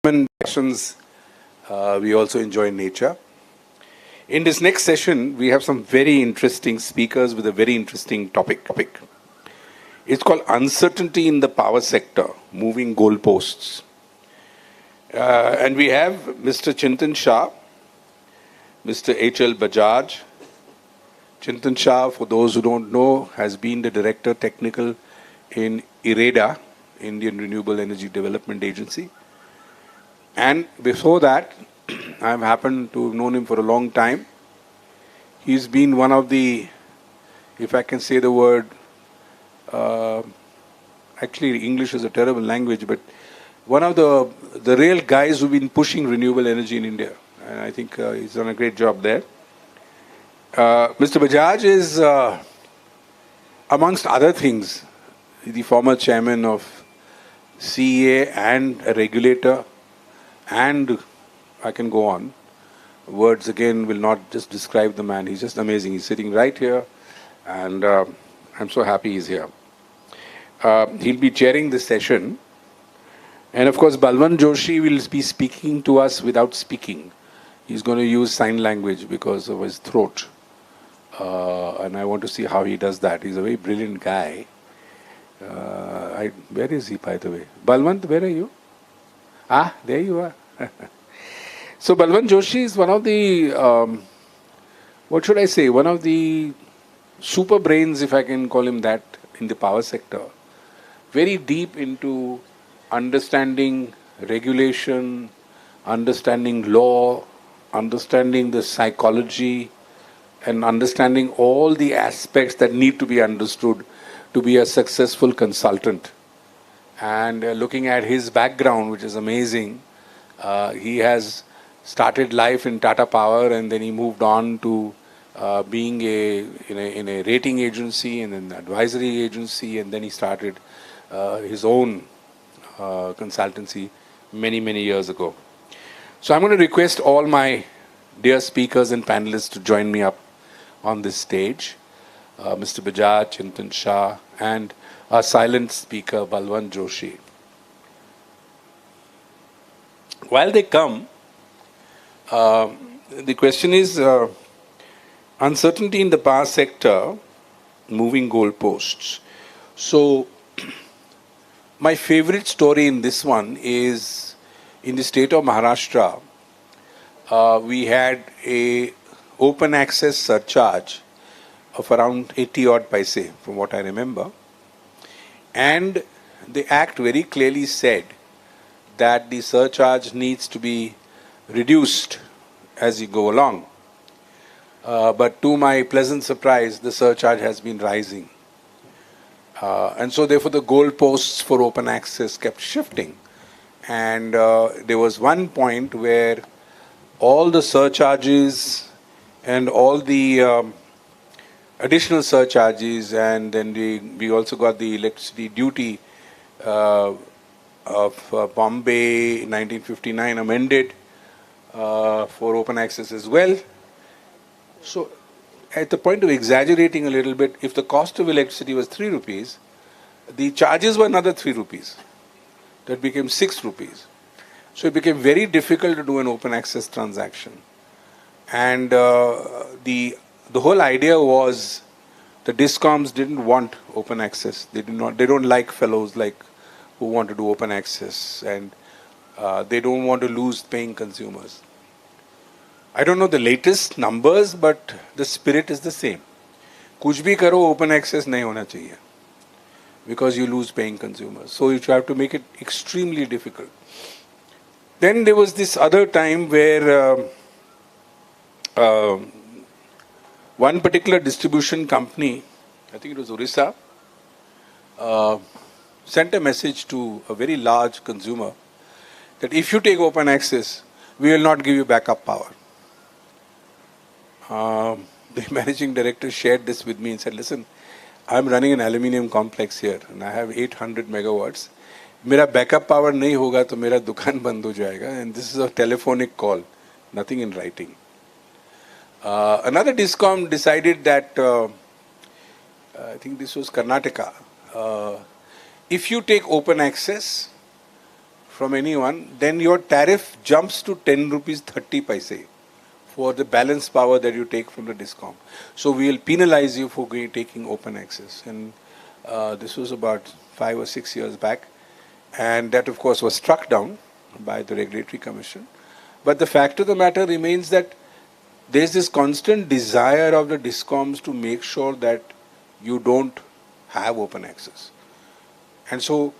human actions, we also enjoy nature. In this next session, we have some very interesting speakers with a very interesting topic. It's called Uncertainty in the Power Sector, Moving Goalposts. And we have Mr. Chintan Shah, Mr. H.L. Bajaj. Chintan Shah, for those who don't know, has been the Director Technical in IREDA, Indian Renewable Energy Development Agency. And before that, I've happened to have known him for a long time. He's been one of the, if I can say the word, actually English is a terrible language, but one of the real guys who've been pushing renewable energy in India. And I think he's done a great job there. Mr. Bajaj is, amongst other things, the former chairman of CEA and a regulator, and I can go on. Words again will not just describe the man. He's just amazing. He's sitting right here, and I'm so happy he's here. He'll be chairing this session. And of course, Balwant Joshi will be speaking to us without speaking. He's going to use sign language because of his throat. And I want to see how he does that. He's a very brilliant guy. Where is he, by the way? Balwant, where are you? Ah, there you are. So Balwant Joshi is one of the, what should I say, one of the super brains, if I can call him that, in the power sector. Very deep into understanding regulation, understanding law, understanding the psychology, and understanding all the aspects that need to be understood to be a successful consultant. And looking at his background, which is amazing, he has started life in Tata Power, and then he moved on to being in a rating agency and an advisory agency, and then he started his own consultancy many years ago. So I'm going to request all my dear speakers and panelists to join me up on this stage. Mr. Bajaj, Chintan Shah, and our silent speaker, Balwant Joshi. While they come, the question is uncertainty in the power sector, moving goalposts. So, my favorite story in this one is in the state of Maharashtra. We had a open access surcharge of around 80 odd paise, from what I remember. And the Act very clearly said that the surcharge needs to be reduced as you go along. But to my pleasant surprise, the surcharge has been rising. And so therefore the goalposts for open access kept shifting. And there was one point where all the surcharges and all the additional surcharges, and then we also got the electricity duty of Bombay 1959 amended for open access as well. So at the point of exaggerating a little bit, if the cost of electricity was 3 rupees, the charges were another 3 rupees. That became 6 rupees. So it became very difficult to do an open access transaction. And the whole idea was the DISCOMs didn't want open access. They don't like fellows like who want to do open access, and they don't want to lose paying consumers. I don't know the latest numbers, but the spirit is the same. Kuch bhi karo, open access nahi hona chahiye, because you lose paying consumers. So you have to make it extremely difficult. Then there was this other time where one particular distribution company, I think it was Orissa, sent a message to a very large consumer that if you take open access, we will not give you backup power. The managing director shared this with me and said, listen, I'm running an aluminium complex here and I have 800 megawatts. Mera backup power nahi hoga to mera dukan band ho jayega, and this is a telephonic call, nothing in writing. Another DISCOM decided that, I think this was Karnataka, if you take open access from anyone, then your tariff jumps to 10 rupees 30 paise for the balance power that you take from the discom. So we will penalize you for taking open access. And this was about 5 or 6 years back. And that, of course, was struck down by the Regulatory Commission. But the fact of the matter remains that there's this constant desire of the discoms to make sure that you don't have open access. And so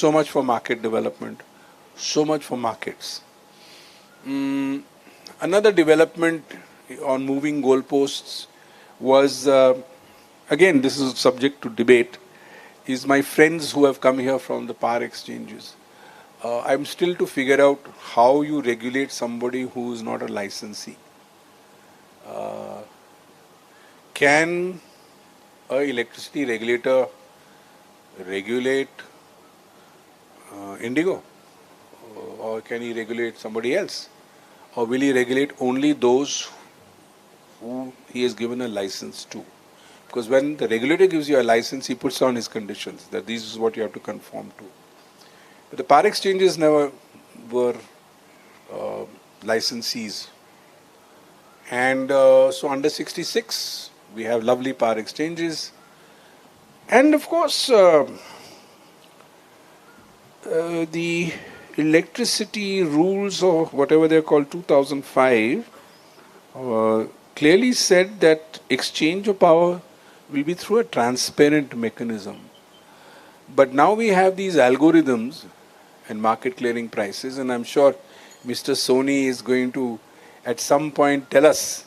much for market development, so much for markets. Another development on moving goalposts was, again, this is subject to debate, is my friends who have come here from the power exchanges. I'm still to figure out how you regulate somebody who is not a licensee. Can an electricity regulator regulate Indigo? Or can he regulate somebody else? Or will he regulate only those who he has given a license to? Because when the regulator gives you a license, he puts on his conditions that this is what you have to conform to. But the power exchanges never were licensees. And so under 66, we have lovely power exchanges. And of course, the electricity rules, or whatever they're called, 2005, clearly said that exchange of power will be through a transparent mechanism. But now we have these algorithms and market clearing prices, and I'm sure Mr. Soni is going to at some point tell us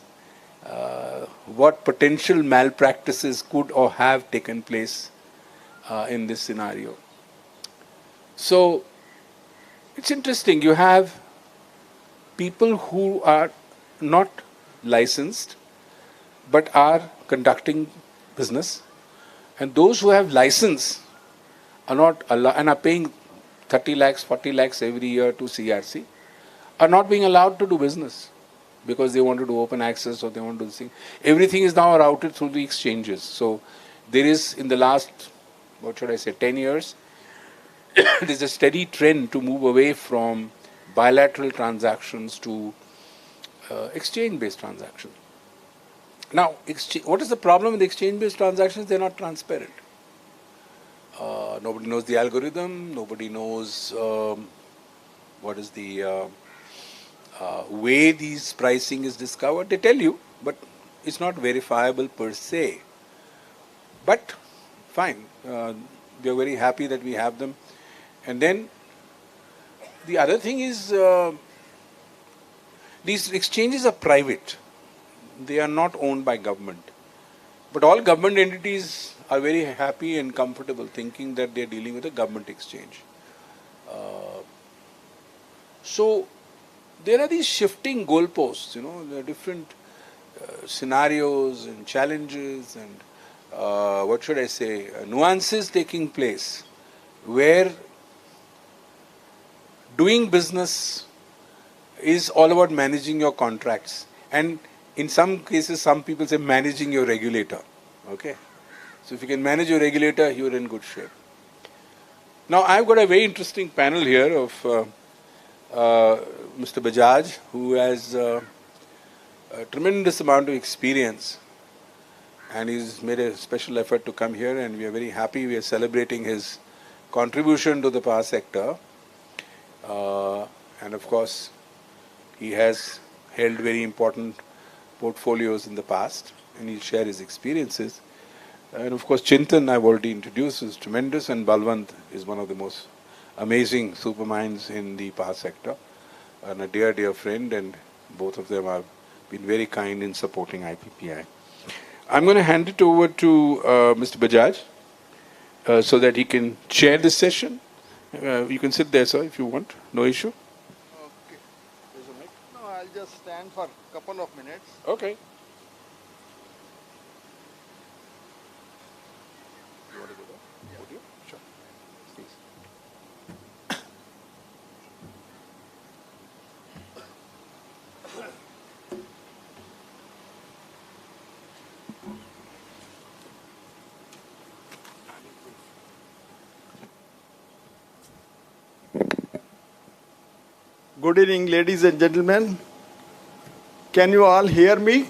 what potential malpractices could or have taken place in this scenario. So it's interesting. You have people who are not licensed but are conducting business, and those who have license are not allowed and are paying 30 lakhs, 40 lakhs every year to CRC, are not being allowed to do business because they want to do open access or they want to do things. Everything is now routed through the exchanges. So there is, in the last, 10 years, there's a steady trend to move away from bilateral transactions to exchange-based transactions. Now, what is the problem with exchange-based transactions? They're not transparent. Nobody knows the algorithm. Nobody knows what is the way these pricing is discovered. They tell you, but it's not verifiable per se. But fine, we are very happy that we have them. And then the other thing is these exchanges are private. They are not owned by government. But all government entities are very happy and comfortable thinking that they are dealing with a government exchange. So there are these shifting goalposts, there are different scenarios and challenges and nuances taking place where doing business is all about managing your contracts. And in some cases, some people say managing your regulator. Okay? So if you can manage your regulator, you're in good shape. Now, I've got a very interesting panel here of Mr. Bajaj, who has a tremendous amount of experience, and he's made a special effort to come here, and we are very happy. We are celebrating his contribution to the power sector. And of course, he has held very important portfolios in the past, and he'll share his experiences. And of course, Chintan, I've already introduced, is tremendous, and Balwant is one of the most amazing superminds in the power sector, and a dear, dear friend, and both of them have been very kind in supporting IPPI. I'm going to hand it over to Mr. Bajaj so that he can chair this session. You can sit there, sir, if you want. No issue. Okay. There's a mic? No, I'll just stand for a couple of minutes. Okay. You want to go there? Yeah. Would you? Sure. Please. Good evening, ladies and gentlemen. Can you all hear me?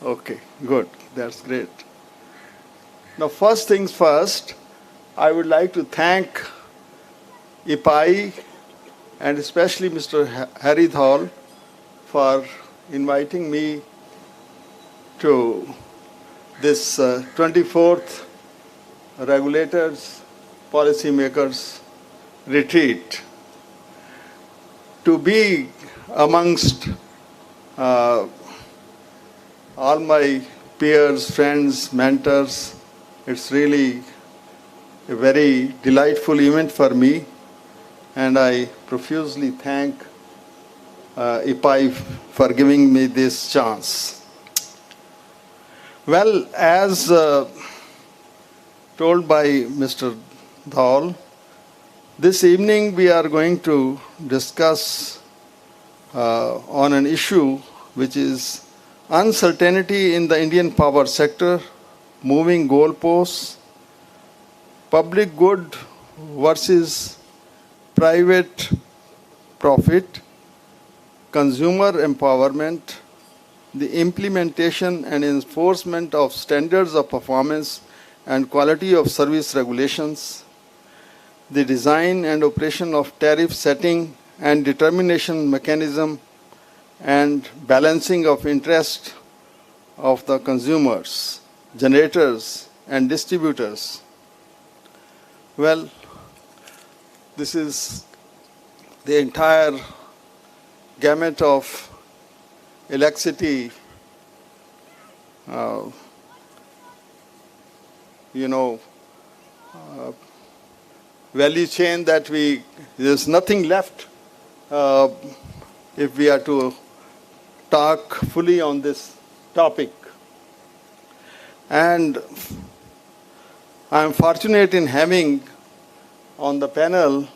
Okay, good. That's great. Now, first things first, I would like to thank IPAI and especially Mr. Harry Hall for inviting me to this 24th Regulators, Policymakers retreat. To be amongst all my peers, friends, mentors, it's really a very delightful event for me, and I profusely thank IPAI for giving me this chance. Well, as told by Mr. Dhal, this evening we are going to discuss on an issue which is uncertainty in the Indian power sector, moving goalposts, public good versus private profit, consumer empowerment, the implementation and enforcement of standards of performance and quality of service regulations, the design and operation of tariff setting and determination mechanism, and balancing of interest of the consumers, generators, and distributors. Well, this is the entire gamut of electricity, value chain that there's nothing left if we are to talk fully on this topic. And I'm fortunate in having on the panel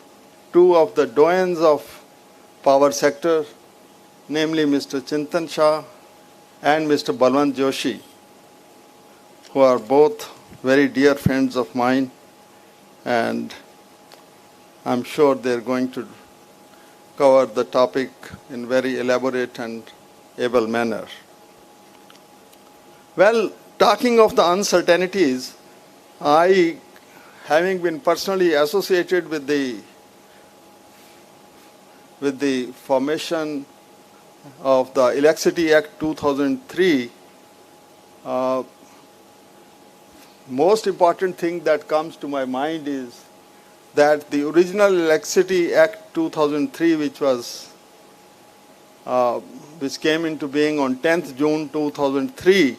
two of the doyens of power sector, namely Mr. Chintan Shah and Mr. Balwant Joshi, who are both very dear friends of mine, and I'm sure they're going to cover the topic in very elaborate and able manner. Well, talking of the uncertainties, I, having been personally associated with the formation of the Electricity Act 2003, most important thing that comes to my mind is that the original Electricity Act 2003, which came into being on 10th June 2003,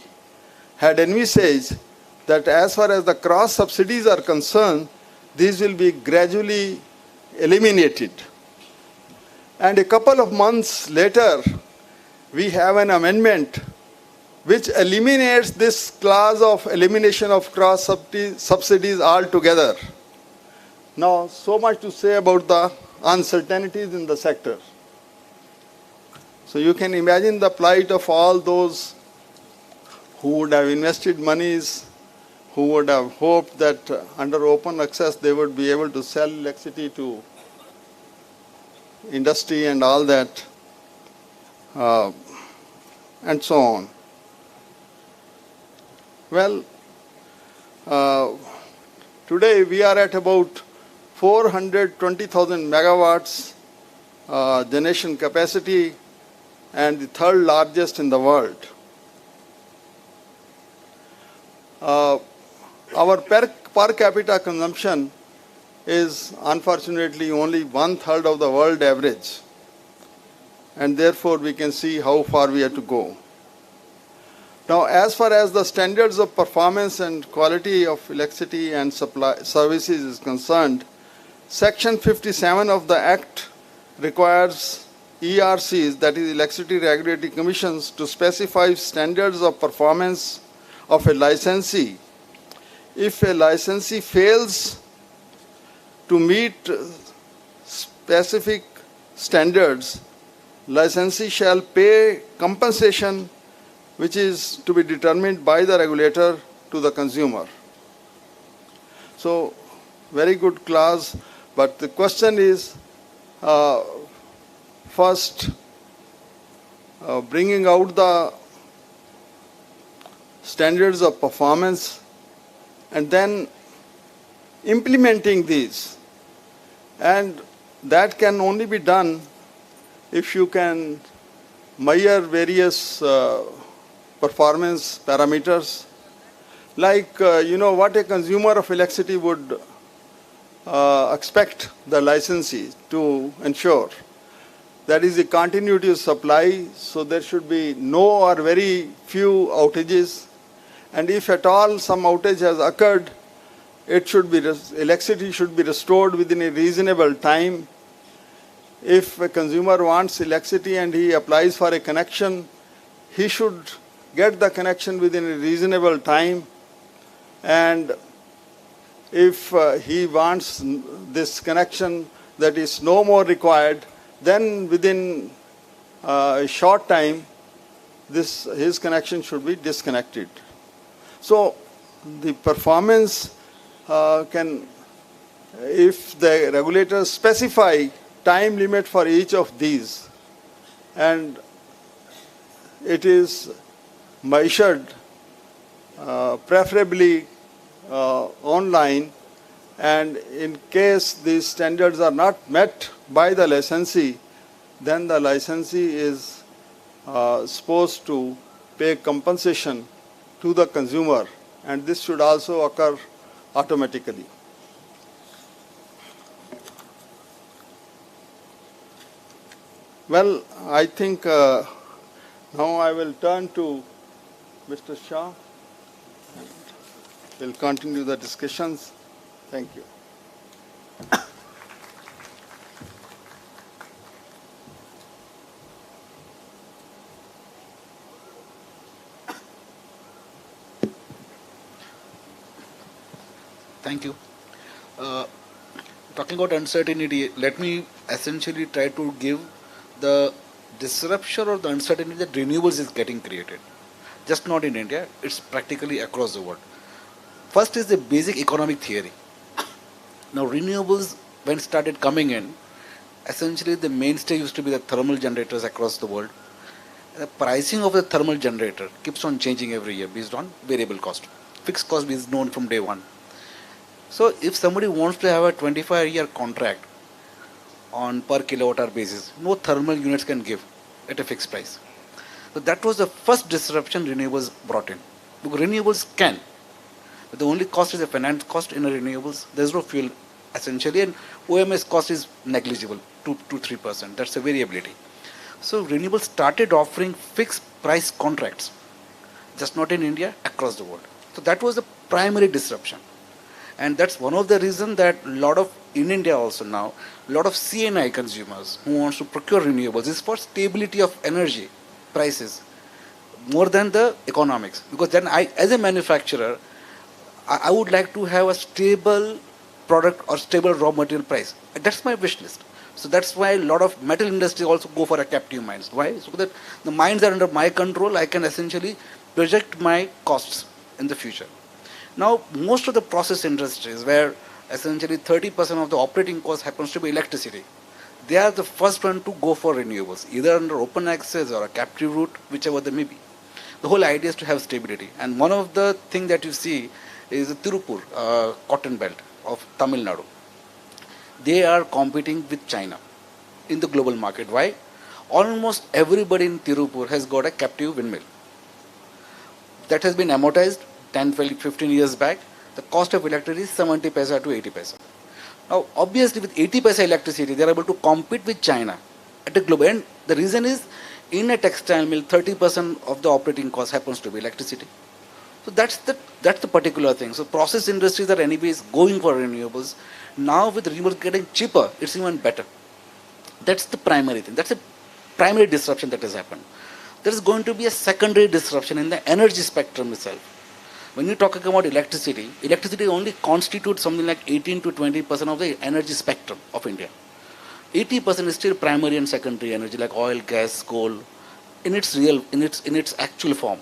had envisaged that as far as the cross subsidies are concerned, these will be gradually eliminated. And a couple of months later, we have an amendment which eliminates this clause of elimination of cross subsidies altogether. Now, so much to say about the uncertainties in the sector. So you can imagine the plight of all those who would have invested monies, who would have hoped that under open access they would be able to sell electricity to industry and all that, and so on. Well, today we are at about 420,000 megawatts generation capacity and the third largest in the world. Our per capita consumption is unfortunately only 1/3 of the world average, and therefore we can see how far we have to go. Now, as far as the standards of performance and quality of electricity and supply services is concerned, Section 57 of the Act requires ERCs, that is Electricity Regulatory Commissions, to specify standards of performance of a licensee. If a licensee fails to meet specific standards, licensee shall pay compensation which is to be determined by the regulator to the consumer. So, very good clause, but the question is, first bringing out the standards of performance and then implementing these. And that can only be done if you can measure various performance parameters, like what a consumer of electricity would expect the licensee to ensure. That is the continuity of supply, so there should be no or very few outages. And if at all some outage has occurred, electricity should be restored within a reasonable time. If a consumer wants electricity and he applies for a connection, he should get the connection within a reasonable time. And if he wants this connection that is no more required, then within a short time, his connection should be disconnected. So the performance can, if the regulators specify time limit for each of these, and it is measured preferably online, and in case these standards are not met by the licensee, then the licensee is supposed to pay compensation to the consumer, and this should also occur automatically. Well, I think now I will turn to Mr. Shah. We'll continue the discussions. Thank you. Thank you. Talking about uncertainty, let me essentially try to give the disruption or the uncertainty that renewables is getting created. Just not in India, it's practically across the world. First is the basic economic theory. Now renewables, when started coming in, essentially the mainstay used to be the thermal generators across the world. The pricing of the thermal generator keeps on changing every year based on variable cost. Fixed cost is known from day one. So if somebody wants to have a 25-year contract on per kilowatt hour basis, no thermal units can give at a fixed price. So that was the first disruption renewables brought in. Because renewables can, but the only cost is the finance cost in a renewables. There is no fuel essentially, and OMS cost is negligible, 2-3%. That's the variability. So renewables started offering fixed price contracts, just not in India, across the world. So that was the primary disruption. And that's one of the reasons that in India also now, a lot of CNI consumers who wants to procure renewables is for stability of energy prices more than the economics. Because then as a manufacturer, I would like to have a stable product or stable raw material price. That's my wish list. So that's why a lot of metal industry also go for a captive mines. Why? So that the mines are under my control, I can essentially project my costs in the future. Now, most of the process industries where essentially 30% of the operating cost happens to be electricity, they are the first one to go for renewables, either under open access or a captive route, whichever they may be. The whole idea is to have stability. And one of the things that you see is the Tirupur cotton belt of Tamil Nadu. They are competing with China in the global market. Why? Almost everybody in Tirupur has got a captive windmill. That has been amortized 10, 12, 15 years back. The cost of electricity is 70 paisa to 80 paisa. Now, obviously, with 80 paisa electricity, they are able to compete with China at a global. And the reason is, in a textile mill, 30% of the operating cost happens to be electricity. So that's the particular thing. So process industries are anyways going for renewables. Now with renewables getting cheaper, it's even better. That's the primary thing. That's a primary disruption that has happened. There is going to be a secondary disruption in the energy spectrum itself. When you're talking about electricity, electricity only constitutes something like 18 to 20% of the energy spectrum of India. 80% is still primary and secondary energy like oil, gas, coal, in its actual form,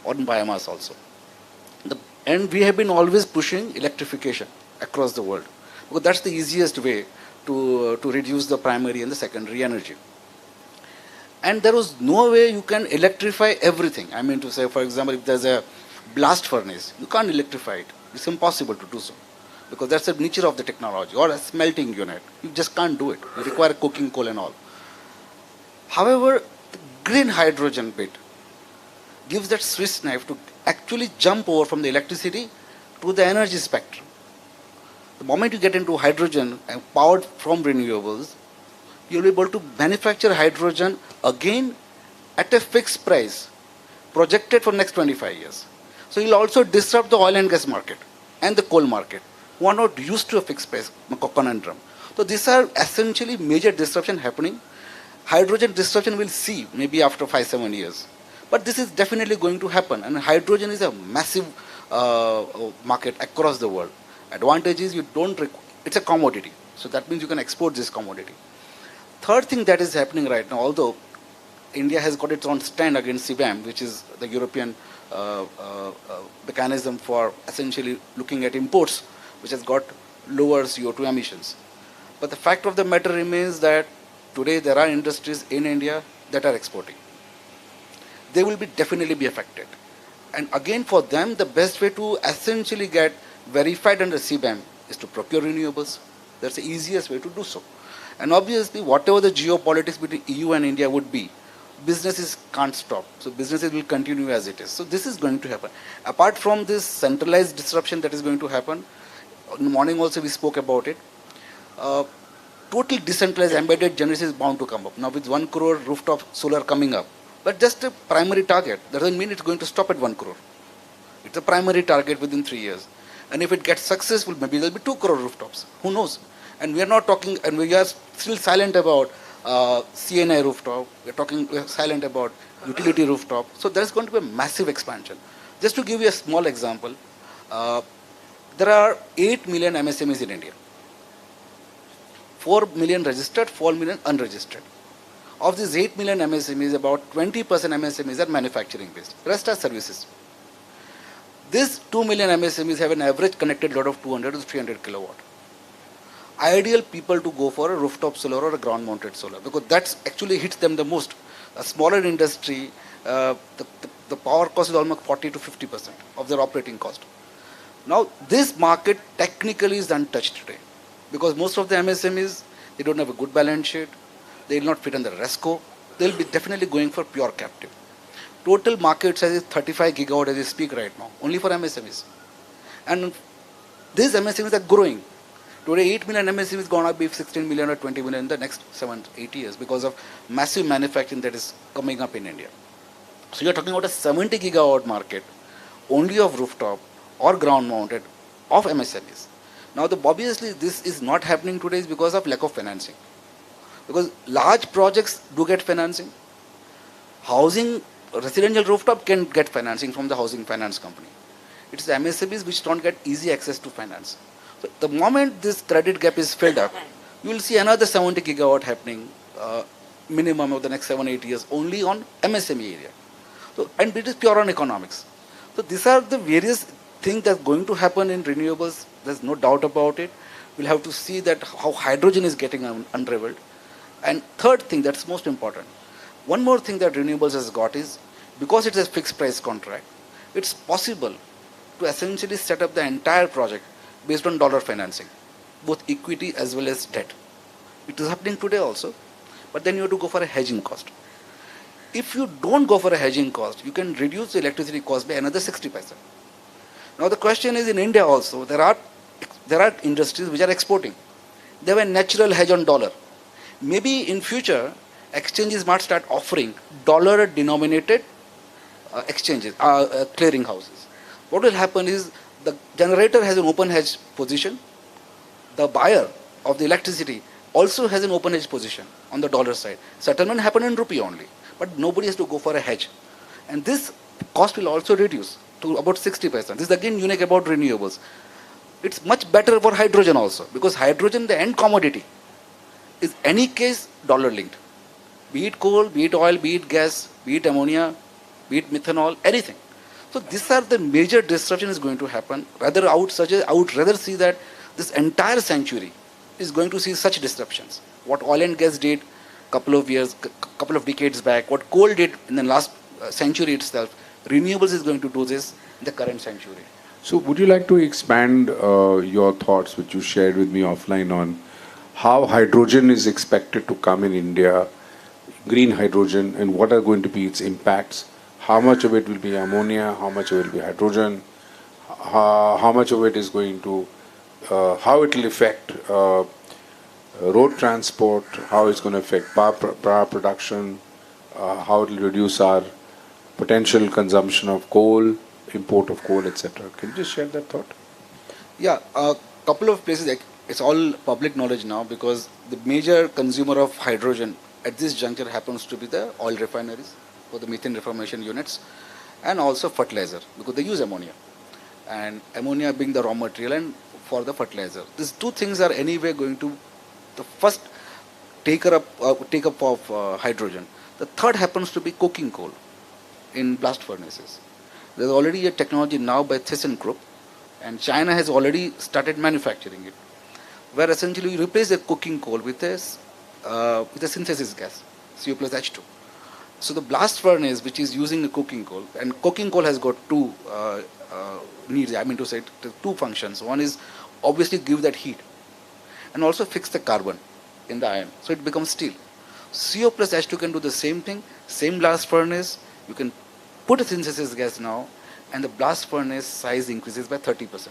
or in biomass also. And we have been always pushing electrification across the world, because that's the easiest way to reduce the primary and the secondary energy. And there was no way you can electrify everything. I mean to say, for example, if there's a blast furnace, you can't electrify it. It's impossible to do so because that's the nature of the technology. Or a smelting unit, you just can't do it. You require coking coal and all. However, the green hydrogen bit gives that Swiss knife to actually jump over from the electricity to the energy spectrum. The moment you get into hydrogen and powered from renewables, you'll be able to manufacture hydrogen again at a fixed price projected for next 25 years. So you'll also disrupt the oil and gas market and the coal market, who are not used to a fixed price conundrum. So these are essentially major disruption happening. Hydrogen disruption we'll see maybe after 5-7 years. But this is definitely going to happen, and hydrogen is a massive market across the world. Advantage is it's a commodity. So that means you can export this commodity. Third thing that is happening right now, although India has got its own stand against CBAM, which is the European mechanism for essentially looking at imports, which has got lower CO2 emissions. But the fact of the matter remains that today there are industries in India that are exporting. They will definitely be affected. And again, for them, the best way to essentially get verified under CBAM is to procure renewables. That's the easiest way to do so. And obviously, whatever the geopolitics between EU and India would be, businesses can't stop. So businesses will continue as it is. So this is going to happen. Apart from this centralized disruption that is going to happen, in the morning also we spoke about it, totally decentralized embedded generation is bound to come up. Now with 1 crore rooftop solar coming up, but just a primary target. That doesn't mean it's going to stop at 1 crore. It's a primary target within 3 years. And if it gets successful, maybe there'll be 2 crore rooftops. Who knows? And we are not talking, and we are still silent about CNI rooftop. We're silent about utility rooftop. So there's going to be a massive expansion. Just to give you a small example, there are 8 million MSMEs in India. 4 million registered, 4 million unregistered. Of these 8 million MSMEs, about 20% MSMEs are manufacturing based. The rest are services. These 2 million MSMEs have an average connected load of 200 to 300 kilowatt. Ideal people to go for a rooftop solar or a ground mounted solar because that actually hits them the most. A smaller industry, the power cost is almost 40 to 50% of their operating cost. Now this market technically is untouched today because most of the MSMEs, they don't have a good balance sheet. They will not fit under RESCO. They will be definitely going for pure captive. Total market size is 35 gigawatt as we speak right now, only for MSMEs. And these MSMEs are growing. Today 8 million MSMEs is going to be 16 million or 20 million in the next 7-8 years because of massive manufacturing that is coming up in India. So you're talking about a 70 gigawatt market only of rooftop or ground mounted of MSMEs. Now obviously this is not happening today is because of lack of financing. Because large projects do get financing. Housing, residential rooftop can get financing from the housing finance company. It's the MSMEs which don't get easy access to finance. So the moment this credit gap is filled up, you will see another 70 gigawatt happening minimum of the next 7-8 years only on MSME area. So, and it is pure on economics. So these are the various things that are going to happen in renewables. There's no doubt about it. We'll have to see that how hydrogen is getting unraveled. And third thing that's most important, one more thing that renewables has got is, because it's a fixed price contract, it's possible to essentially set up the entire project based on dollar financing, both equity as well as debt. It is happening today also, but then you have to go for a hedging cost. If you don't go for a hedging cost, you can reduce the electricity cost by another 60%. Now the question is in India also, there are industries which are exporting. They have a natural hedge on dollar. Maybe in future, exchanges might start offering dollar-denominated exchanges, clearing houses. What will happen is the generator has an open hedge position. The buyer of the electricity also has an open hedge position on the dollar side. Settlement happen in rupee only, but nobody has to go for a hedge. And this cost will also reduce to about 60%. This is again unique about renewables. It's much better for hydrogen also because hydrogen, the end commodity, is any case dollar linked. Be it coal, be it oil, be it gas, be it ammonia, be it methanol, anything. So these are the major disruptions going to happen. I would rather see that this entire century is going to see such disruptions. What oil and gas did couple of decades back, what coal did in the last century itself, renewables is going to do this in the current century. So, would you like to expand your thoughts, which you shared with me offline, on how hydrogen is expected to come in India, green hydrogen, and what are going to be its impacts? How much of it will be ammonia? How much of it will be hydrogen? How much of it is going to, how it will affect road transport? How it's going to affect power production? How it will reduce our potential consumption of coal, import of coal, etc. Can you just share that thought? Yeah, a couple of places, like, it's all public knowledge now, because the major consumer of hydrogen at this juncture happens to be the oil refineries for the methane reformation units, and also fertilizer, because they use ammonia. And ammonia being the raw material and for the fertilizer. These two things are anyway going to the first take up of hydrogen. The third happens to be coking coal in blast furnaces. There's already a technology now by ThyssenKrupp, and China has already started manufacturing it, where essentially you replace the coking coal with a synthesis gas, CO plus H2. So the blast furnace, which is using the coking coal, and coking coal has got two needs, I mean to say, two functions. One is obviously give that heat, and also fix the carbon in the iron, so it becomes steel. CO plus H2 can do the same thing, same blast furnace, you can put a synthesis gas now, and the blast furnace size increases by 30%.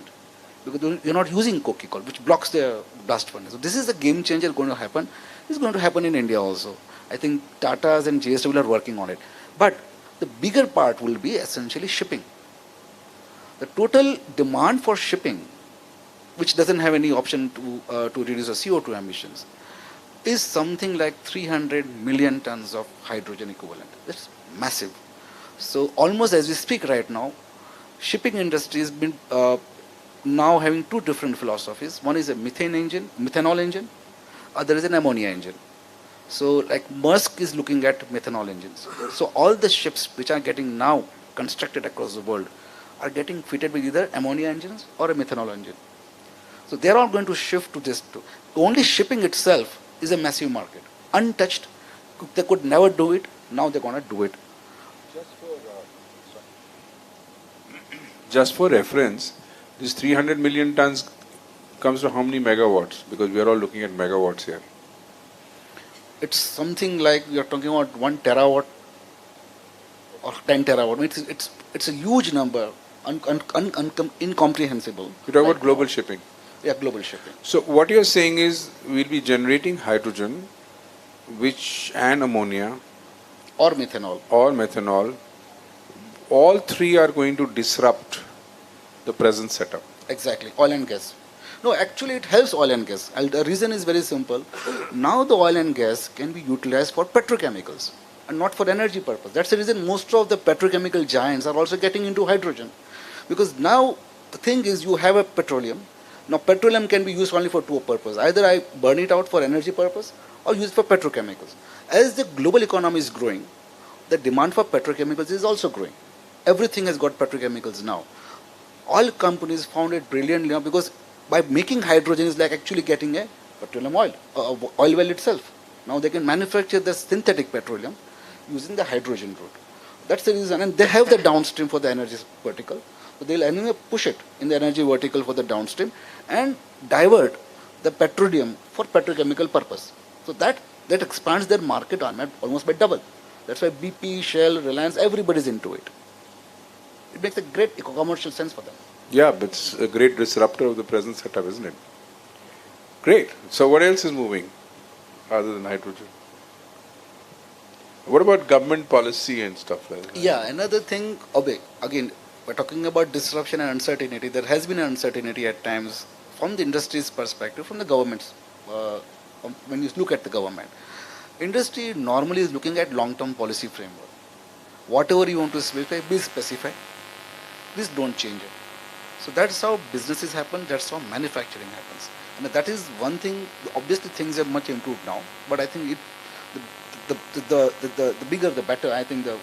Because you're not using coking coal, which blocks the blast furnace. So this is a game changer going to happen. It's going to happen in India also. I think Tata's and JSW are working on it. But the bigger part will be essentially shipping. The total demand for shipping, which doesn't have any option to reduce the CO2 emissions, is something like 300 million tons of hydrogen equivalent. That's massive. So almost as we speak right now, shipping industry has been now having two different philosophies. One is a methanol engine, other is an ammonia engine. So like Maersk is looking at methanol engines. So all the ships which are getting now constructed across the world are getting fitted with either ammonia engines or a methanol engine. So they're all going to shift to this too. Only shipping itself is a massive market, untouched. They could never do it. Now they're going to do it. Just for reference, this 300 million tons comes to how many megawatts? Because we are all looking at megawatts here. It's something like you're talking about 1 terawatt or 10 terawatt. It's a huge number, incomprehensible. You're talking about global shipping. Yeah, global shipping. So what you're saying is we'll be generating hydrogen, and ammonia Or methanol. or methanol. All three are going to disrupt the present setup. Exactly, oil and gas. No, actually it helps oil and gas. And the reason is very simple. Now the oil and gas can be utilized for petrochemicals and not for energy purpose. That's the reason most of the petrochemical giants are also getting into hydrogen. Because now the thing is you have a petroleum. Now petroleum can be used only for two purposes. Either I burn it out for energy purpose or use it for petrochemicals. As the global economy is growing, the demand for petrochemicals is also growing. Everything has got petrochemicals now. Oil companies found it brilliantly now, because by making hydrogen is like actually getting a petroleum oil, oil well itself. Now they can manufacture the synthetic petroleum using the hydrogen route. That's the reason, and they have the downstream for the energy vertical. So they'll anyway push it in the energy vertical for the downstream and divert the petroleum for petrochemical purpose. So that expands their market almost by double. That's why BP, Shell, Reliance, everybody's into it. It makes a great commercial sense for them. Yeah, but it's a great disruptor of the present setup, isn't it? Great. So what else is moving other than hydrogen? What about government policy and stuff like that? Yeah, another thing, again, we're talking about disruption and uncertainty. There has been uncertainty at times from the industry's perspective, from the government's, when you look at the government. Industry normally is looking at long-term policy framework. Whatever you want to specify, be specified. Please don't change it. So that's how businesses happen, that's how manufacturing happens. And that is one thing. Obviously things have much improved now, but I think the bigger the better. I think the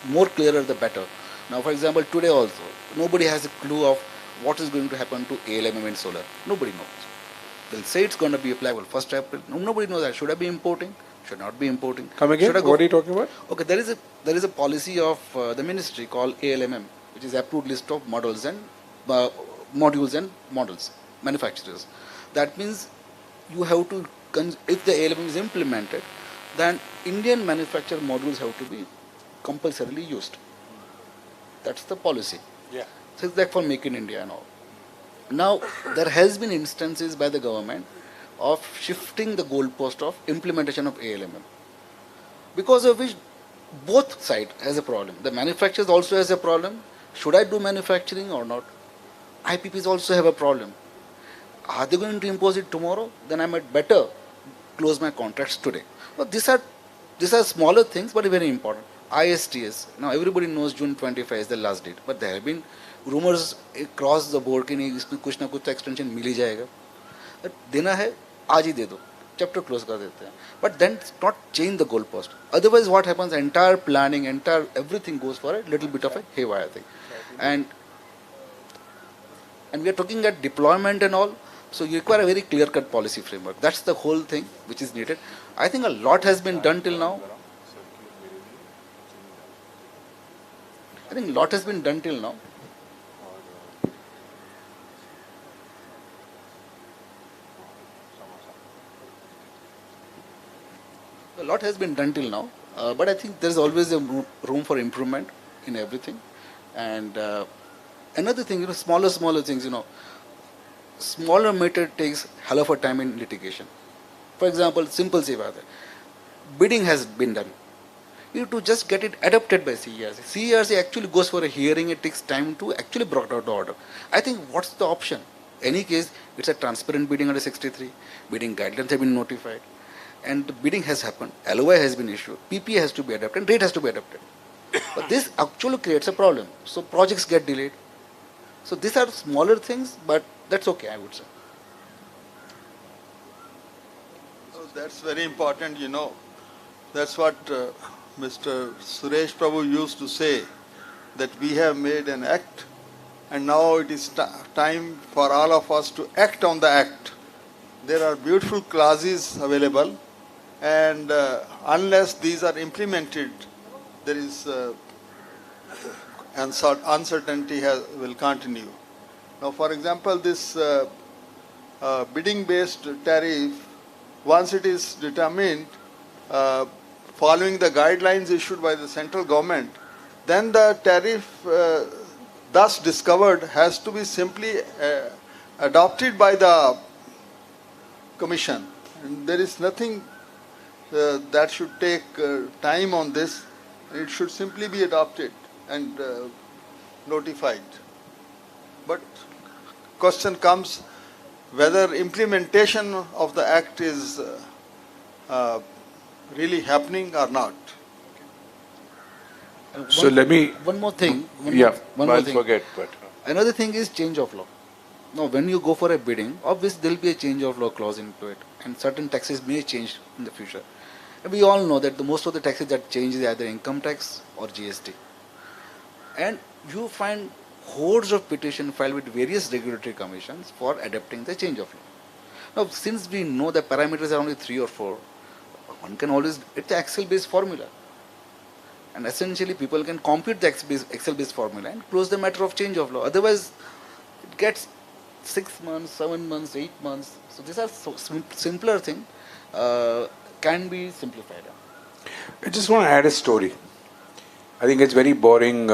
more clearer the better. Now for example, today also, nobody has a clue of what is going to happen to ALMM in solar. Nobody knows. They'll say it's going to be applicable 1st April. Nobody knows that. Should I be importing? Should not be importing. Come again? Should I go? What are you talking about? Okay, there is a policy of the ministry called ALMM, which is approved list of models and modules and models manufacturers. That means you have to if the ALMM is implemented, then Indian manufactured modules have to be compulsorily used. That's the policy. Yeah. So it's like for Make in India and all. Now there has been instances by the government of shifting the goalpost of implementation of ALMM, because of which both sides has a problem. The manufacturers also has a problem. Should I do manufacturing or not? IPPs also have a problem. Are they going to impose it tomorrow? Then I might better close my contracts today. Well, these are smaller things but very important. ISTS. Now everybody knows June 25 is the last date, but there have been rumors across the board कि नहीं इसमें कुछ ना कुछ extension मिल ही जाएगा. देना है आज ही दे दो, chapter close कर देते हैं. But then not change the goalpost. Otherwise, what happens? Entire planning, entire everything goes for a little bit of a haywire thing, and we are talking at deployment and all. So you require a very clear-cut policy framework. That's the whole thing which is needed. I think a lot has been done till now. I think a lot has been done till now. A lot has been done till now, but I think there is always a room for improvement in everything. And another thing, smaller things, smaller matter takes hell of a time in litigation. For example, simple सी बात है, bidding has been done. You have to just get it adopted by CERC. CERC actually goes for a hearing. It takes time to actually brought out the order. I think what's the option? Any case, it's a transparent bidding under 63. Bidding guidelines have been notified. And the bidding has happened. LOI has been issued. PPA has to be adopted. And rate has to be adopted. But this actually creates a problem. So projects get delayed. So these are smaller things, but that's okay, I would say. So that's very important, That's what Mr. Suresh Prabhu used to say, that we have made an act and now it is time for all of us to act on the act. There are beautiful clauses available, and unless these are implemented, there is uncertainty will continue. Now, for example, this bidding-based tariff, once it is determined, following the guidelines issued by the central government, then the tariff thus discovered has to be simply adopted by the commission. And there is nothing that should take time on this. It should simply be adopted and notified. But question comes whether implementation of the act is really happening or not. So let me... One more thing. Forget. But another thing is change of law. Now, when you go for a bidding, obviously there will be a change of law clause into it, and certain taxes may change in the future. And we all know that most of the taxes that change is either income tax or GST. And you find hordes of petitions filed with various regulatory commissions for adopting the change of law. Now, since we know the parameters are only 3 or 4, one can always, it's an Excel-based formula. And essentially, people can compute the Excel-based formula and close the matter of change of law. Otherwise, it gets 6 months, 7 months, 8 months. So these are simpler things, can be simplified. I just want to add a story. I think it's very boring,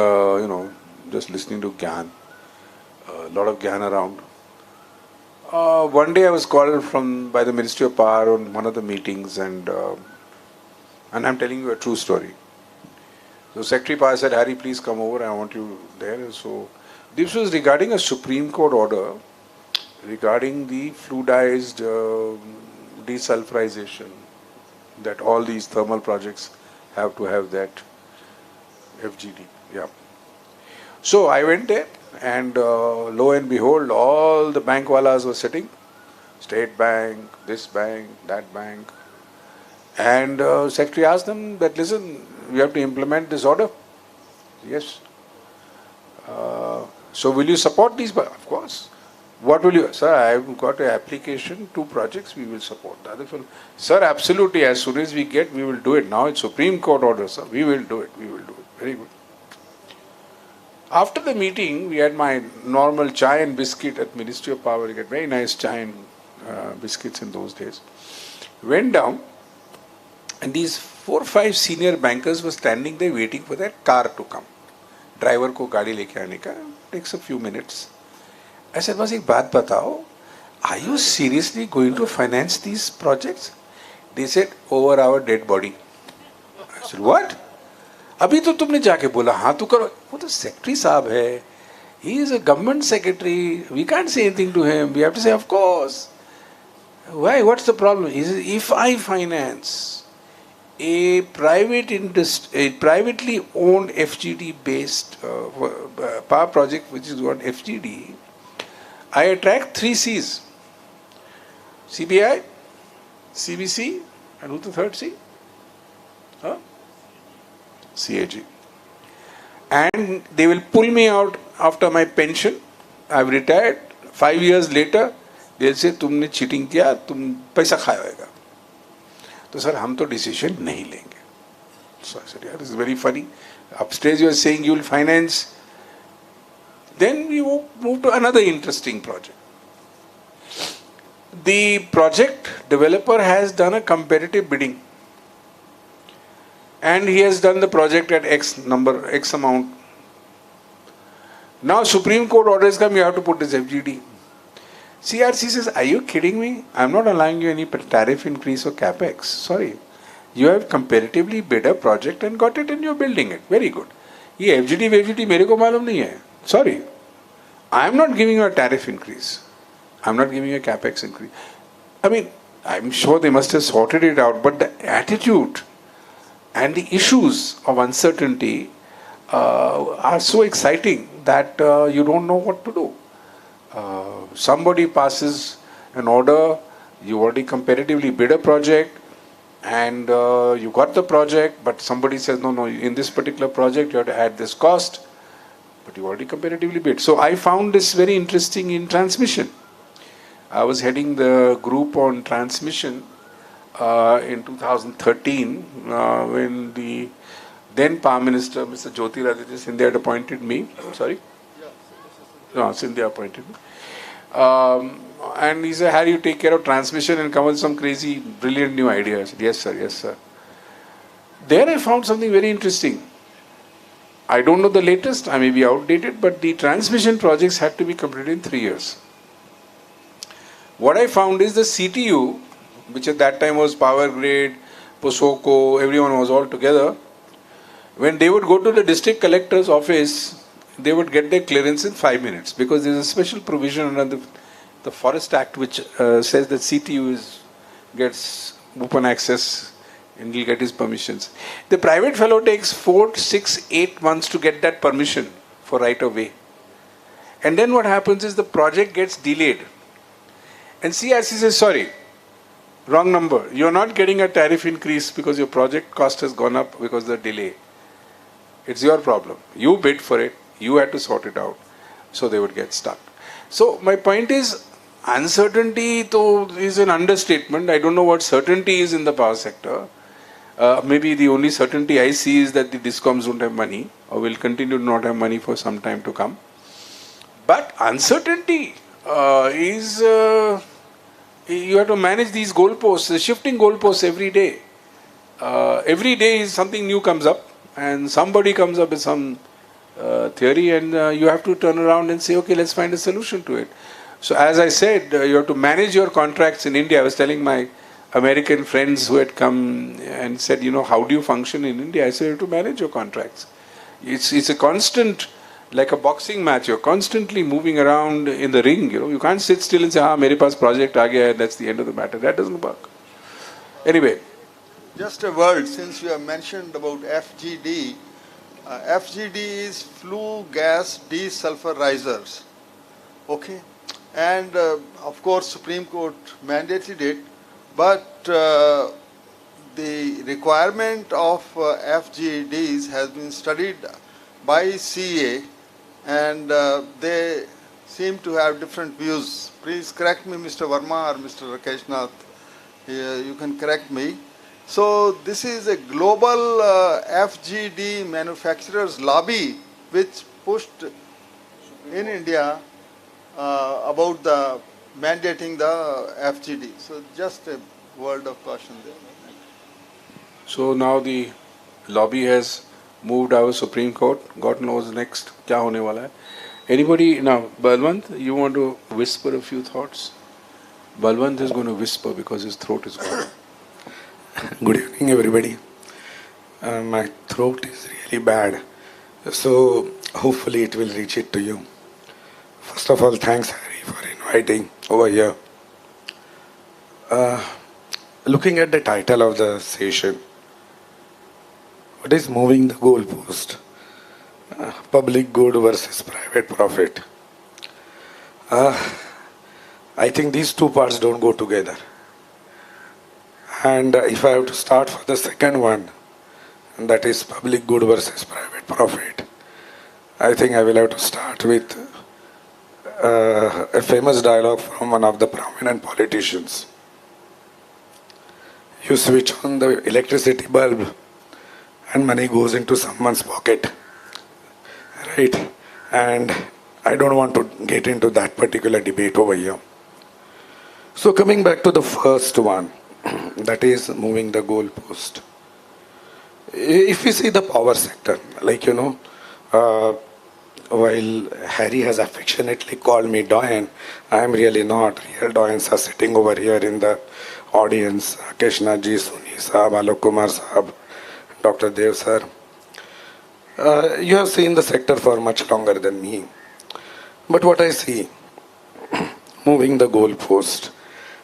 just listening to Gyan. A lot of Gyan around. One day I was called by the Ministry of Power on one of the meetings, and I'm telling you a true story. So Secretary Power said, Harry, please come over, I want you there. So this was regarding a Supreme Court order regarding the fluidized desulfurization, that all these thermal projects have to have that FGD. Yeah. So I went there, and lo and behold, all the bankwallas were sitting, State Bank, this bank, that bank. And Secretary asked them that, listen, we have to implement this order. Yes. So will you support these? Of course. What will you, sir? I've got an application, 2 projects, we will support. The other fellow, sir, absolutely, as soon as we get, we will do it. Now it's Supreme Court order, sir. We will do it, we will do it. Very good. After the meeting, we had my normal chai and biscuit at Ministry of Power. We get very nice chai and biscuits in those days. Went down, and these 4 or 5 senior bankers were standing there waiting for that car to come. Driver को गाड़ी लेके आने का, takes a few minutes. I said, बस एक बात बताओ, are you seriously going to finance these projects? They said, over our dead body. I said, what? अभी तो तुमने जाके बोला हाँ तो करो. वो तो secretary साहब है. He is a government secretary. We can't say anything to him. We have to say, of course. Why? What's the problem? He says, if I finance a privately owned FGD based power project which is called FGD, I attract 3 C's. CBI, CBC, and who's the third C? Huh? CAG. And they will pull me out after my pension. I've retired. 5 years later, they'll say, तुमने cheating किया, तुम पैसा खाया होगा. तो sir हम तो decision नहीं लेंगे. So I said, yeah, this is very funny. Upstairs you are saying you will finance. Then we move to another interesting project. The project developer has done a competitive bidding. And he has done the project at X amount. Now Supreme Court orders come, you have to put this FGD. CRC says, are you kidding me? I'm not allowing you any tariff increase or capex. Sorry. You have competitively bid a project and got it and you're building it. Very good. ये FGD मेरे को मालूम नहीं है. Sorry. I'm not giving you a tariff increase. I'm not giving you a capex increase. I mean, I'm sure they must have sorted it out, but the attitude and the issues of uncertainty are so exciting that you don't know what to do. Somebody passes an order, you already competitively bid a project, and you got the project, but somebody says, no, in this particular project you have to add this cost, but you already competitively bid. So I found this very interesting in transmission. I was heading the group on transmission in 2013 when the then Prime Minister, Mr. Jyotiraditya Scindia, had appointed me. Sorry? No, Scindia appointed me. And he said, Harry, you take care of transmission and come with some crazy, brilliant new idea. I said, yes, sir, yes, sir. There I found something very interesting. I don't know the latest, I may be outdated, but the transmission projects had to be completed in 3 years. What I found is the CTU, which at that time was Power Grid, POSOCO, everyone was all together. When they would go to the district collector's office, they would get their clearance in 5 minutes because there is a special provision under the Forest Act which says that CTU gets open access and will get his permissions. The private fellow takes 4, 6, 8 months to get that permission for right of way. And then what happens is the project gets delayed. And CRC says, sorry, wrong number. You're not getting a tariff increase because your project cost has gone up because of the delay. It's your problem. You bid for it. You had to sort it out. So they would get stuck. So my point is, uncertainty is an understatement. I don't know what certainty is in the power sector. Maybe the only certainty I see is that the DISCOMs don't have money or will continue to not have money for some time to come. But uncertainty is, you have to manage these goalposts, the shifting goalposts every day. Every day something new comes up and somebody comes up with some theory and you have to turn around and say, okay, let's find a solution to it. So as I said, you have to manage your contracts in India. I was telling my American friends who had come and said, how do you function in India? I said, you have to manage your contracts. It's a constant, like a boxing match. You're constantly moving around in the ring. You can't sit still and say, mere paas project aa gaya, that's the end of the matter. That doesn't work. Anyway. Just a word, since you have mentioned about FGD. FGD is flue gas desulfurizers. Okay? And of course, Supreme Court mandated it, but the requirement of FGDs has been studied by CA, and they seem to have different views. Please correct me, Mr. Verma or Mr. Rakesh Nath. You can correct me. So this is a global FGD manufacturers lobby which pushed in India about the mandating the FGD. So just a word of caution there. So now the lobby has moved our Supreme Court. God knows next क्या होने वाला है. Anybody now? Balwant, you want to whisper a few thoughts? Balwant is going to whisper because his throat is gone. Good evening, everybody. My throat is really bad, so hopefully it will reach it to you. First of all, thanks, Harry, for inviting over here. Looking at the title of the session, what is moving the goalpost? Public good versus private profit. I think these two parts don't go together. And if I have to start for the second one, that is public good versus private profit, I think I will have to start with a famous dialogue from one of the prominent politicians. You switch on the electricity bulb and money goes into someone's pocket, right? And I don't want to get into that particular debate over here. So coming back to the first one, that is moving the goalpost. If we see the power sector, like while Harry has affectionately called me Doyen, I am really not. Real Doyens are sitting over here in the audience. Krishna ji, Suni Saab, Alok Kumar Saab, Dr. Dev sir. You have seen the sector for much longer than me. But what I see, moving the goalpost,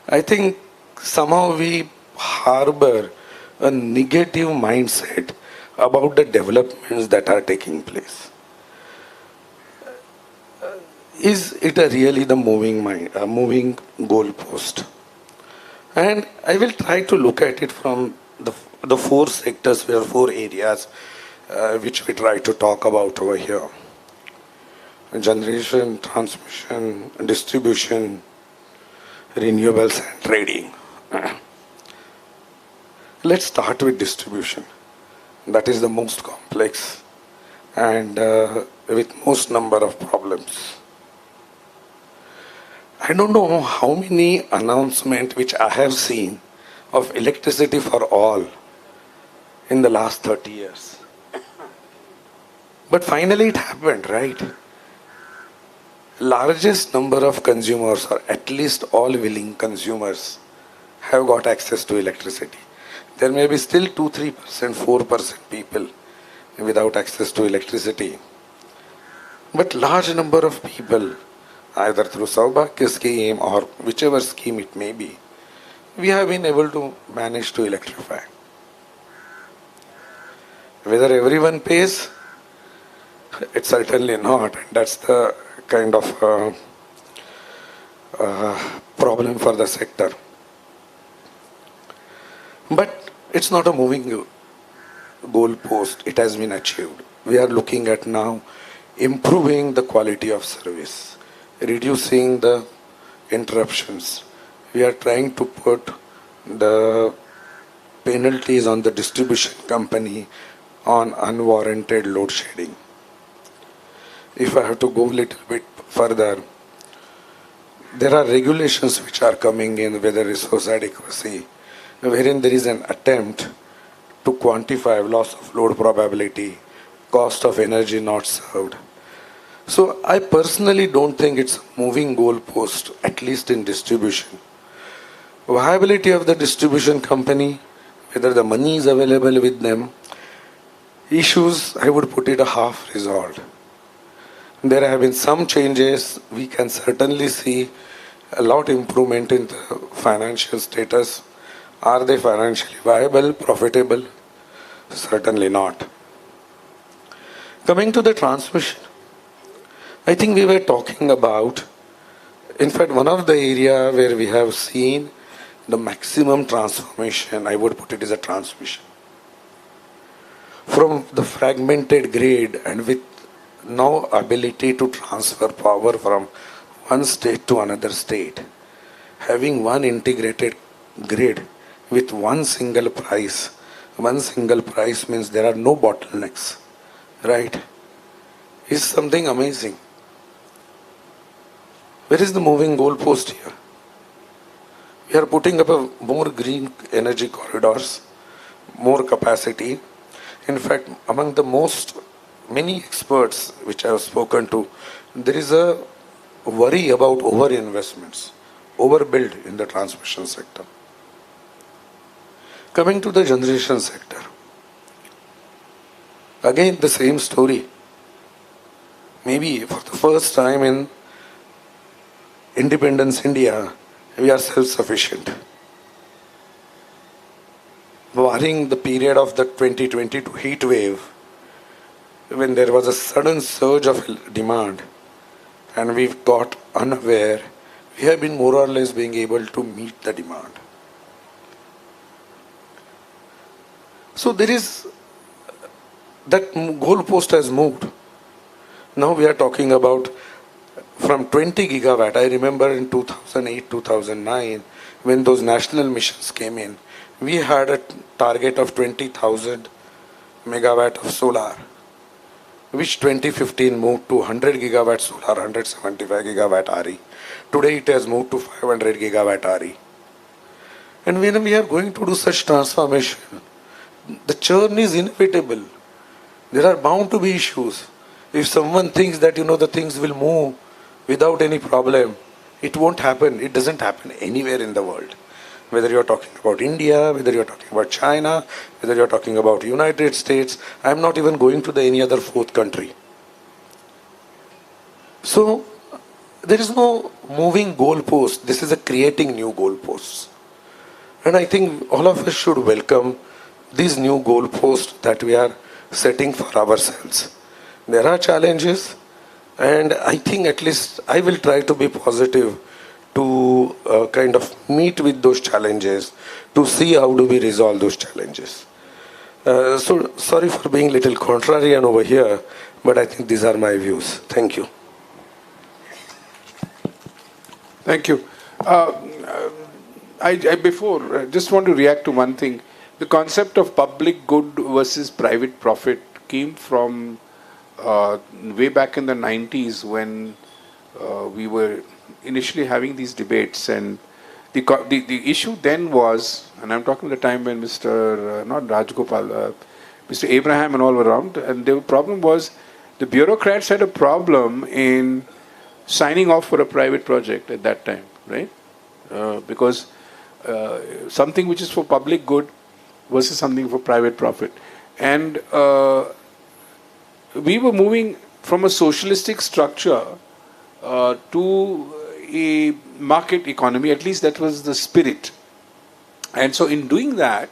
I think somehow we harbor a negative mindset about the developments that are taking place. Is it really the moving goalpost? And I will try to look at it from the four sectors, four areas which we try to talk about over here: generation, transmission, distribution, renewables, and trading. Let's start with distribution. That is the most complex and with most number of problems. I don't know how many announcements which I have seen of electricity for all in the last 30 years. But finally it happened, right? Largest number of consumers, or at least all willing consumers, have got access to electricity. There may be still 2-3%, 4% people without access to electricity. But large number of people, either through Saubhagya scheme or whichever scheme it may be, we have been able to manage to electrify. Whether everyone pays, it's certainly not. And that's the kind of problem for the sector. But it's not a moving goalpost. It has been achieved. We are looking at now improving the quality of service, reducing the interruptions. We are trying to put the penalties on the distribution company on unwarranted load shedding. If I have to go a little bit further, there are regulations which are coming in, whether resource adequacy, wherein there is an attempt to quantify loss of load probability, cost of energy not served. So I personally don't think it's a moving goalpost, at least in distribution. Viability of the distribution company, whether the money is available with them, issues, I would put it a half resolved. There have been some changes. We can certainly see a lot improvement in the financial status. Are they financially viable, profitable? Certainly not. Coming to the transmission, I think we were talking about, in fact, one of the area where we have seen the maximum transformation, I would put it as a transmission. From the fragmented grid and with no ability to transfer power from one state to another state, having one integrated grid with one single price. One single price means there are no bottlenecks, right? Is something amazing. Where is the moving goalpost here? We are putting up more green energy corridors, more capacity. In fact, among the many experts which I have spoken to, there is a worry about over-investments, overbuild in the transmission sector. Coming to the generation sector, again the same story. Maybe for the first time in independence India, we are self-sufficient. Barring the period of the 2022 heat wave, when there was a sudden surge of demand and we got unaware, we have been more or less being able to meet the demand. So there is, that goalpost has moved. Now we are talking about from 20 gigawatt. I remember in 2008, 2009, when those national missions came in, we had a target of 20,000 megawatt of solar, which 2015 moved to 100 gigawatt solar, 175 gigawatt RE. Today it has moved to 500 gigawatt RE. And when we are going to do such transformation, the churn is inevitable. There are bound to be issues. If someone thinks that, the things will move without any problem, it won't happen. It doesn't happen anywhere in the world. Whether you're talking about India, whether you're talking about China, whether you're talking about United States, I'm not even going to any other fourth country. So, there is no moving goalpost. This is a creating new goalposts. And I think all of us should welcome these new goalposts that we are setting for ourselves. There are challenges, and I think at least I will try to be positive to kind of meet with those challenges, to see how do we resolve those challenges. So sorry for being a little contrarian over here, but I think these are my views. Thank you. Thank you. I before just want to react to one thing. The concept of public good versus private profit came from way back in the 90s when we were initially having these debates, and the issue then was, and I'm talking the time when Mr. Not Rajgopal, Mr. Abraham and all were around, and the problem was the bureaucrats had a problem in signing off for a private project at that time, right? Because something which is for public good versus something for private profit. And we were moving from a socialistic structure to a market economy. At least that was the spirit. And so in doing that,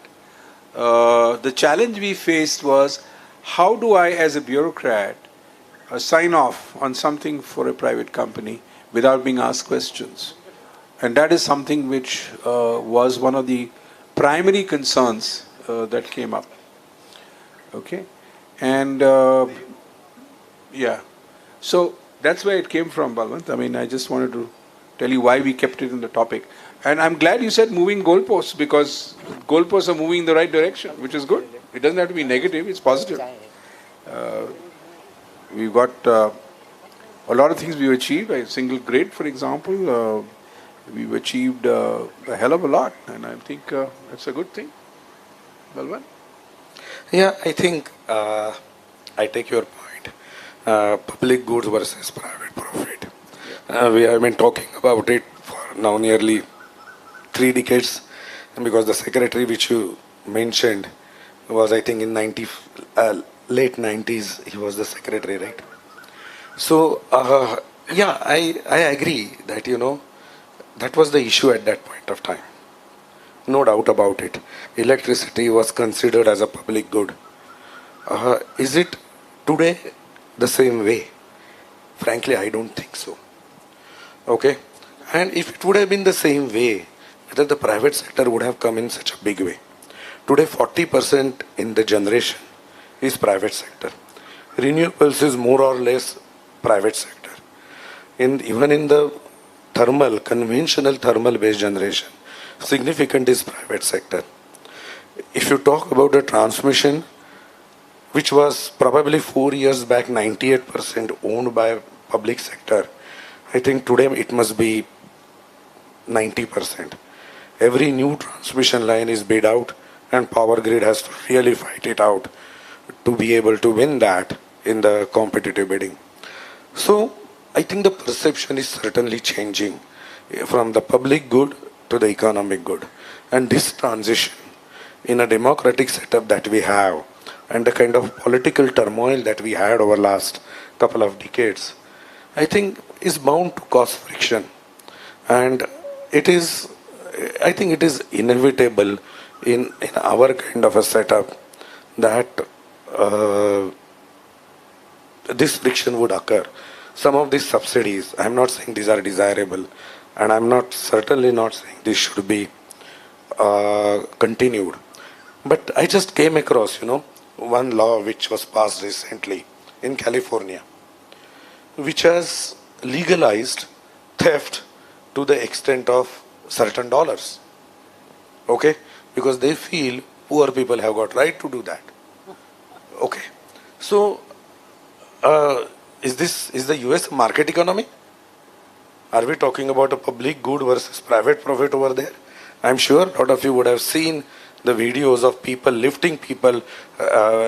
the challenge we faced was, how do I as a bureaucrat sign off on something for a private company without being asked questions? And that is something which was one of the primary concerns that came up. Okay? And yeah. So that's where it came from, Balwant. I mean, I just wanted to tell you why we kept it in the topic. And I'm glad you said moving goalposts, because goalposts are moving in the right direction, which is good. It doesn't have to be negative, it's positive. We've got a lot of things we've achieved. A single grade, for example, we've achieved a hell of a lot, and I think that's a good thing. Balwant? Yeah, I think I take your point. Public goods versus private profit. We have been talking about it for now nearly 3 decades, because the secretary which you mentioned was, I think, in late 90s, he was the secretary, right? So, yeah, I agree that, that was the issue at that point of time. No doubt about it. Electricity was considered as a public good. Is it today the same way? Frankly, I don't think so. Okay? And if it would have been the same way, whether the private sector would have come in such a big way. Today, 40% in the generation is private sector. Renewables is more or less private sector. Even in the conventional thermal based generation, significant is private sector. If you talk about the transmission, which was probably 4 years back 98% owned by public sector, I think today it must be 90%. Every new transmission line is bid out, and Power Grid has to really fight it out to be able to win that in the competitive bidding. So I think the perception is certainly changing from the public good to the economic good. And this transition in a democratic setup that we have and the kind of political turmoil that we had over last couple of decades, I think is bound to cause friction. And I think it is inevitable in our kind of a setup that this friction would occur. Some of these subsidies, I'm not saying these are desirable, and I'm certainly not saying this should be continued. But I just came across, one law which was passed recently in California, which has legalized theft to the extent of certain dollars. Okay? Because they feel poor people have got right to do that. Okay. So, is the US a market economy? Are we talking about a public good versus private profit over there? I'm sure a lot of you would have seen the videos of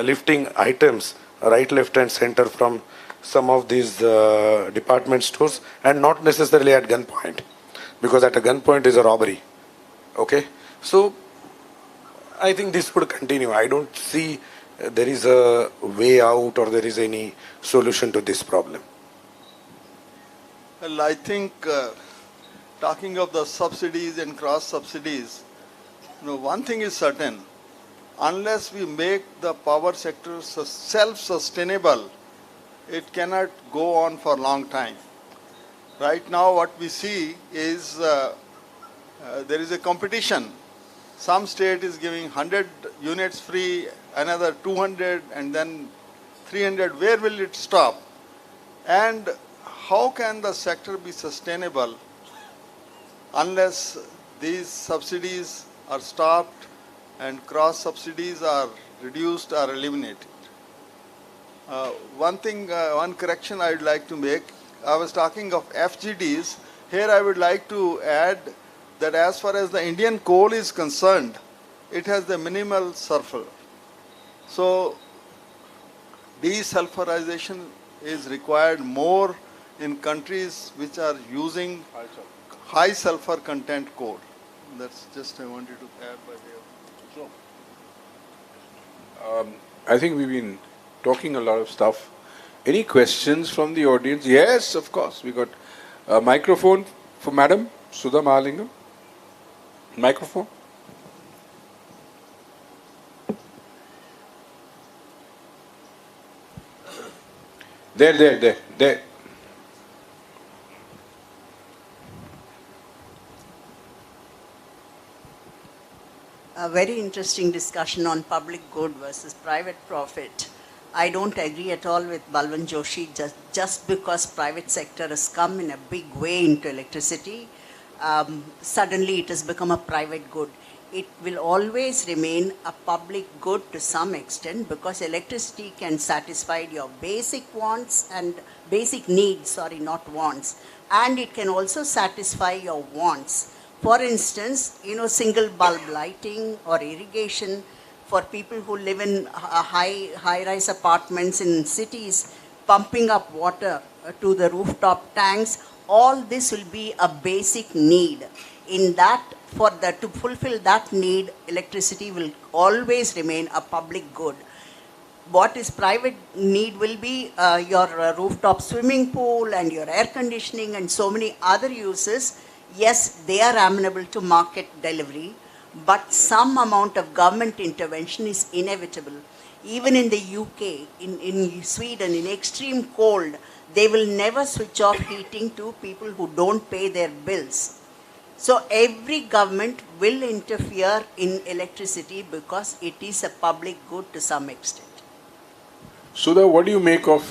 lifting items right, left and center from some of these department stores, and not necessarily at gunpoint, because at a gunpoint is a robbery. Okay? So I think this would continue. I don't see there is a way out or there is any solution to this problem. Well, I think talking of the subsidies and cross subsidies, one thing is certain: unless we make the power sector self-sustainable, it cannot go on for a long time. Right now, what we see is there is a competition. Some state is giving 100 units free, another 200, and then 300. Where will it stop? And how can the sector be sustainable unless these subsidies are stopped and cross subsidies are reduced or eliminated? One correction I would like to make. I was talking of FGDs. Here I would like to add that as far as the Indian coal is concerned, it has the minimal sulfur. So desulfurization is required more in countries which are using high sulfur content coal. That's just I wanted to add by way of. I think we've been talking a lot of stuff. Any questions from the audience? Yes, of course. We got a microphone for Madam Sudha Mahalingam. Microphone. There. A very interesting discussion on public good versus private profit. I don't agree at all with Balwant Joshi. Just because private sector has come in a big way into electricity, suddenly it has become a private good. It will always remain a public good to some extent, because electricity can satisfy your basic wants and basic needs, not wants. And it can also satisfy your wants. For instance, single bulb lighting or irrigation for people who live in high-rise apartments in cities, pumping up water to the rooftop tanks. All this will be a basic need. To fulfill that need, electricity will always remain a public good. What is private need will be your rooftop swimming pool and your air conditioning and so many other uses. Yes, they are amenable to market delivery, but some amount of government intervention is inevitable. Even in the UK, in Sweden, in extreme cold, they will never switch off heating to people who don't pay their bills. So every government will interfere in electricity because it is a public good to some extent. Sudha, what do you make of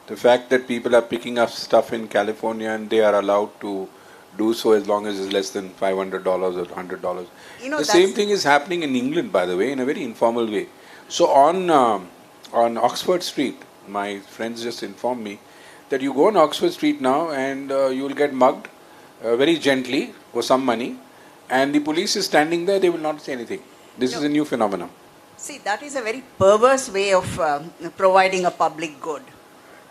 The fact that people are picking up stuff in California and they are allowed to do so as long as it's less than $500 or $100. You know, The same that's- thing is happening in England, by the way, in a very informal way. So on Oxford Street, my friends just informed me that you go on Oxford Street now and you will get mugged very gently for some money, and the police is standing there, they will not say anything. This is a new phenomenon. See, that is a very perverse way of providing a public good.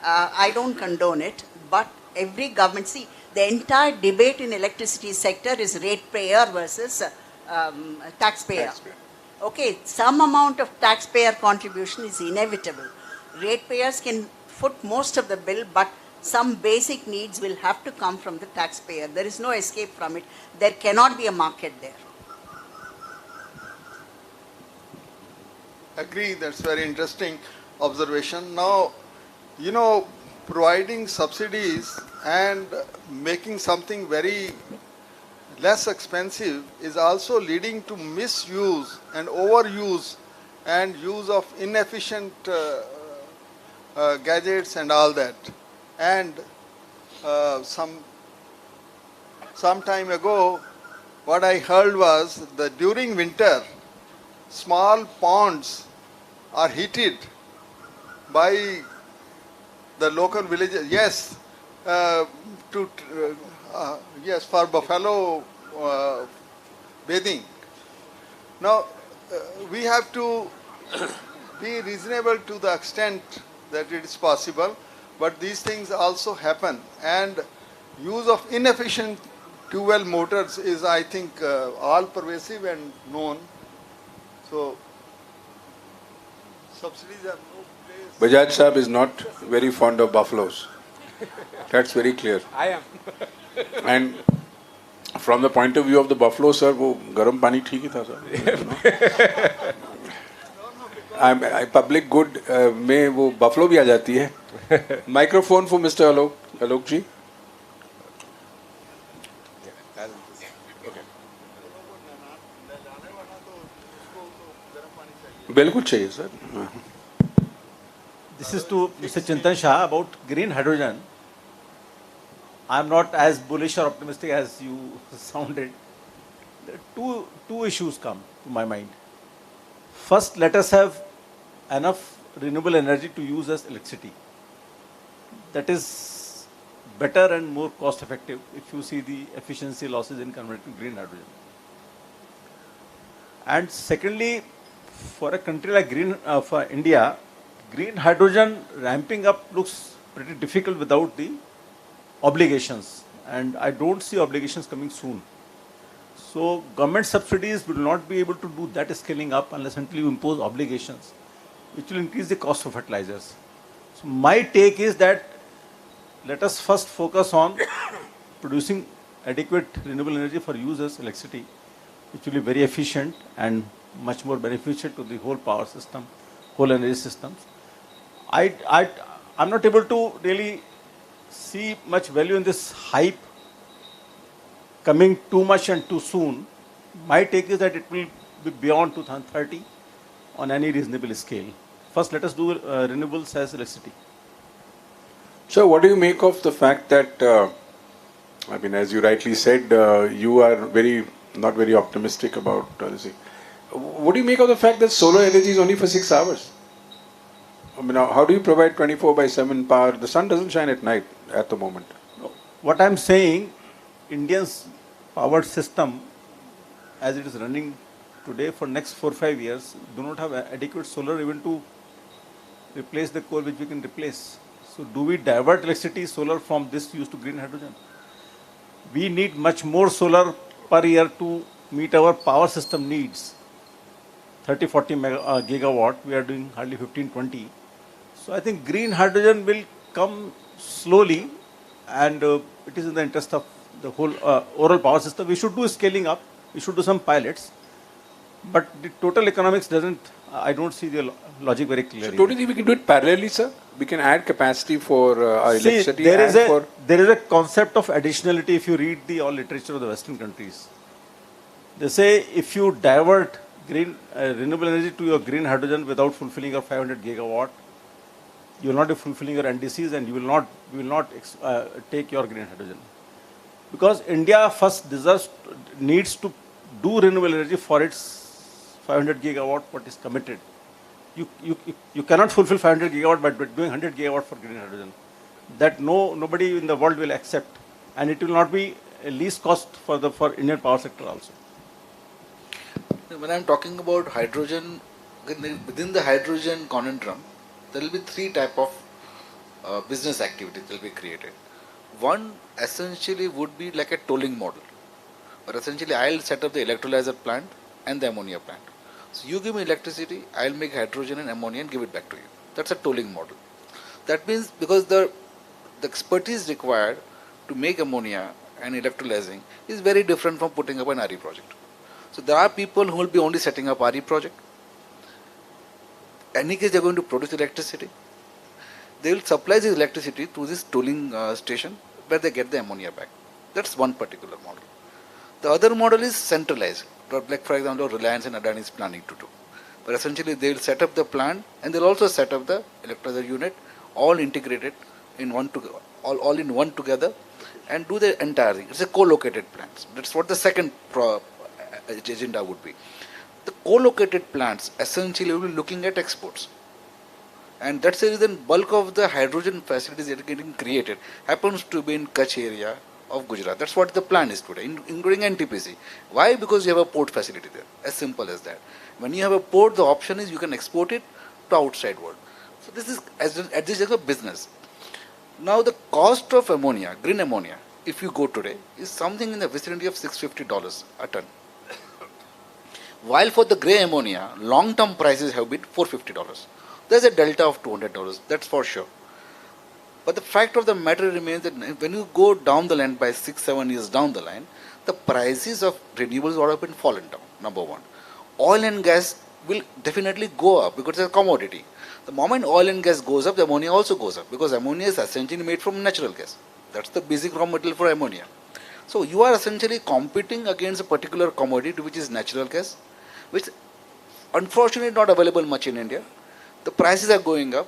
I don't condone it, but every government, see, the entire debate in electricity sector is ratepayer versus taxpayer. Okay, some amount of taxpayer contribution is inevitable. Ratepayers can foot most of the bill, but some basic needs will have to come from the taxpayer. There is no escape from it. There cannot be a market there. Agree, that's very interesting observation. Now, you know, providing subsidies and making something very less expensive is also leading to misuse and overuse and use of inefficient gadgets and all that. And some time ago, what I heard was that during winter, small ponds are heated by the local villages. Yes, yes, for buffalo bathing. Now, we have to be reasonable to the extent that it is possible, but these things also happen. And use of inefficient tube well motors is, I think, all pervasive and known. So, subsidies have no place. Bajaj Saab is not very fond of buffaloes. That's very clear. I am. And from the point of view of the buffalo, sir, वो गर्म पानी ठीक ही था sir. Public good में वो buffalo भी आ जाती है. Microphone for Mr. Alok ji. बिल्कुल चाहिए sir. This is to Mr. Chintan Shah about green hydrogen. I am not as bullish or optimistic as you sounded. There are two issues come to my mind. First, let us have enough renewable energy to use as electricity. That is better and more cost effective if you see the efficiency losses in converting green hydrogen. And secondly, for a country like for India, green hydrogen ramping up looks pretty difficult without the obligations, and I don't see obligations coming soon. So government subsidies will not be able to do that scaling up unless until you impose obligations, which will increase the cost of fertilizers. So my take is that let us first focus on producing adequate renewable energy for use as electricity, which will be very efficient and much more beneficial to the whole power system, whole energy systems. I'm not able to really see much value in this hype coming too much and too soon. My take is that it will be beyond 2030 on any reasonable scale. First, let us do renewables as electricity. So what do you make of the fact that, I mean, as you rightly said, you are not very optimistic about policy. What do you make of the fact that solar energy is only for 6 hours? I mean, how do you provide 24/7 power? The sun doesn't shine at night at the moment. No. What I'm saying, India's power system, as it is running today for next 4-5 years, do not have adequate solar even to replace the coal which we can replace. So do we divert electricity, solar from this use to green hydrogen? We need much more solar per year to meet our power system needs. 30-40 gigawatt, we are doing hardly 15-20. So I think green hydrogen will come slowly, and it is in the interest of the whole overall power system. We should do scaling up, we should do some pilots, but the total economics doesn't, I don't see the logic very clearly. So don't you think we can do it parallelly, sir? We can add capacity for our electricity. There is a concept of additionality if you read the all literature of the Western countries. They say if you divert renewable energy to your green hydrogen without fulfilling your 500 gigawatt, you will not be fulfilling your NDCs, and you will not take your green hydrogen. Because India first needs to do renewable energy for its 500 gigawatt what is committed. You cannot fulfill 500 gigawatt by doing 100 gigawatt for green hydrogen. That nobody in the world will accept, and it will not be a least cost for Indian power sector also. When I'm talking about hydrogen, within the hydrogen conundrum, there will be three type of business activities that will be created. One essentially would be like a tolling model, or essentially I'll set up the electrolyzer plant and the ammonia plant. So you give me electricity, I'll make hydrogen and ammonia and give it back to you. That's a tolling model. That means because the expertise required to make ammonia and electrolyzing is very different from putting up an RE project. So there are people who will be only setting up RE project. In any case, they are going to produce electricity. They will supply this electricity to this tolling station where they get the ammonia back. That's one particular model. The other model is centralized, like for example Reliance and Adani is planning to do. But essentially they will set up the plant and they will also set up the electrolyzer unit, all integrated in one all in one together, and do the entire thing. It's a co-located plants. That's what the second agenda would be. The co-located plants essentially will be looking at exports. And that's the reason bulk of the hydrogen facilities that are getting created happens to be in Kutch area of Gujarat. That's what the plan is today, including NTPC. Why? Because you have a port facility there. As simple as that. When you have a port, the option is you can export it to outside world. So this is at this is a business. Now the cost of ammonia, green ammonia, if you go today, is something in the vicinity of $650 a ton. While for the grey ammonia, long-term prices have been $450. There's a delta of $200, that's for sure. But the fact of the matter remains that when you go down the line by 6-7 years down the line, the prices of renewables would have been fallen down, number one. Oil and gas will definitely go up because it's a commodity. The moment oil and gas goes up, the ammonia also goes up because ammonia is essentially made from natural gas. That's the basic raw material for ammonia. So you are essentially competing against a particular commodity which is natural gas, which unfortunately not available much in India. The prices are going up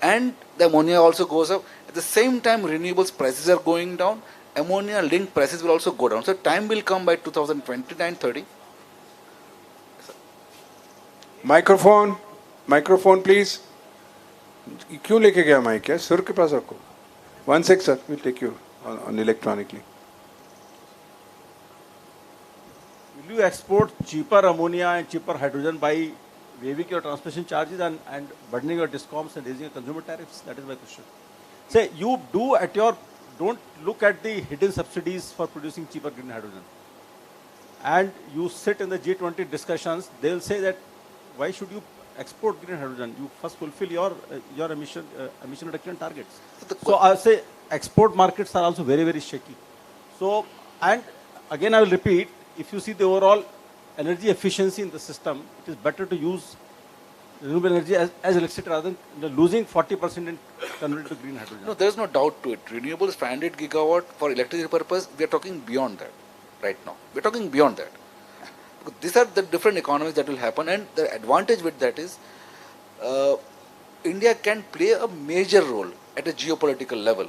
and the ammonia also goes up. At the same time, renewables prices are going down. Ammonia linked prices will also go down. So time will come by 2029-30. Microphone please. क्यों लेके गया mic है sir के पास रखो. 1 sec sir, we'll take you on electronically. Will you export cheaper ammonia and cheaper hydrogen by waiving your transmission charges and burdening your discoms and raising your consumer tariffs? That is my question. Say you don't look at the hidden subsidies for producing cheaper green hydrogen. And you sit in the G20 discussions, they'll say that why should you export green hydrogen? You first fulfill your emission reduction targets. So I say export markets are also very, very shaky. So, and again I will repeat, if you see the overall energy efficiency in the system, it is better to use renewable energy as electricity rather than losing 40% and convert it to green hydrogen. No, there is no doubt to it. Renewables 500 gigawatt for electricity purpose, we are talking beyond that right now. We are talking beyond that. Because these are the different economies that will happen, and the advantage with that is India can play a major role at a geopolitical level.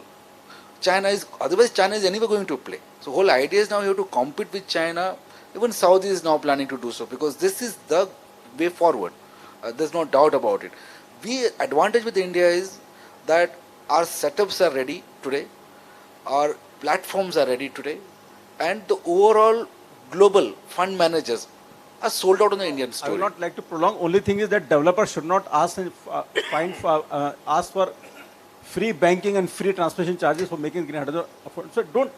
Otherwise China is anyway going to play. So whole idea is now you have to compete with China. Even Saudi is now planning to do so because this is the way forward. There's no doubt about it. Advantage with India is that our setups are ready today, our platforms are ready today, and the overall global fund managers are sold out on the Indian story. I would not like to prolong. Only thing is that developers should not ask for free banking and free transmission charges for making green hydrogen. So don't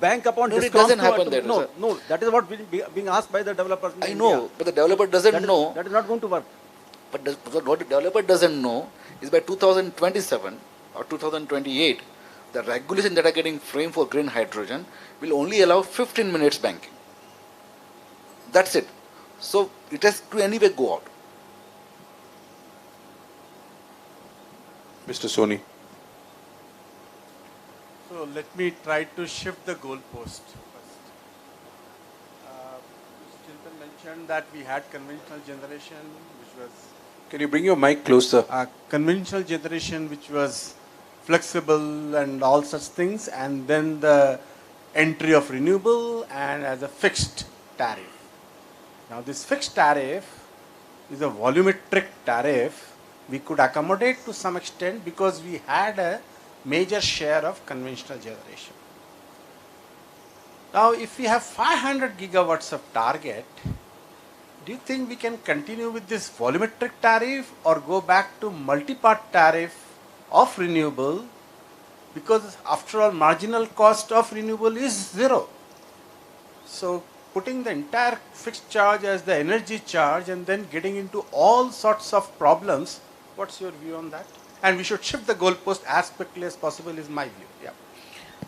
bank upon No, discounts. it doesn't happen there. No, that is what being asked by the developers. I know, but the developer doesn't know. That is not going to work. But what the developer doesn't know is by 2027 or 2028, the regulations that are getting framed for green hydrogen will only allow 15 minutes banking. That's it. So it has to anyway go out. Mr. Soni. So let me try to shift the goalpost first. Mr. Chintan mentioned that we had conventional generation which was Can you bring your mic closer? Conventional generation, which was flexible and all such things, and then the entry of renewable and as a fixed tariff. Now this fixed tariff is a volumetric tariff. We could accommodate to some extent because we had a major share of conventional generation. Now if we have 500 gigawatts of target, do you think we can continue with this volumetric tariff or go back to multi-part tariff of renewable? Because after all, marginal cost of renewable is zero. So putting the entire fixed charge as the energy charge and then getting into all sorts of problems, what's your view on that? And we should shift the goalpost as quickly as possible is my view. Yeah.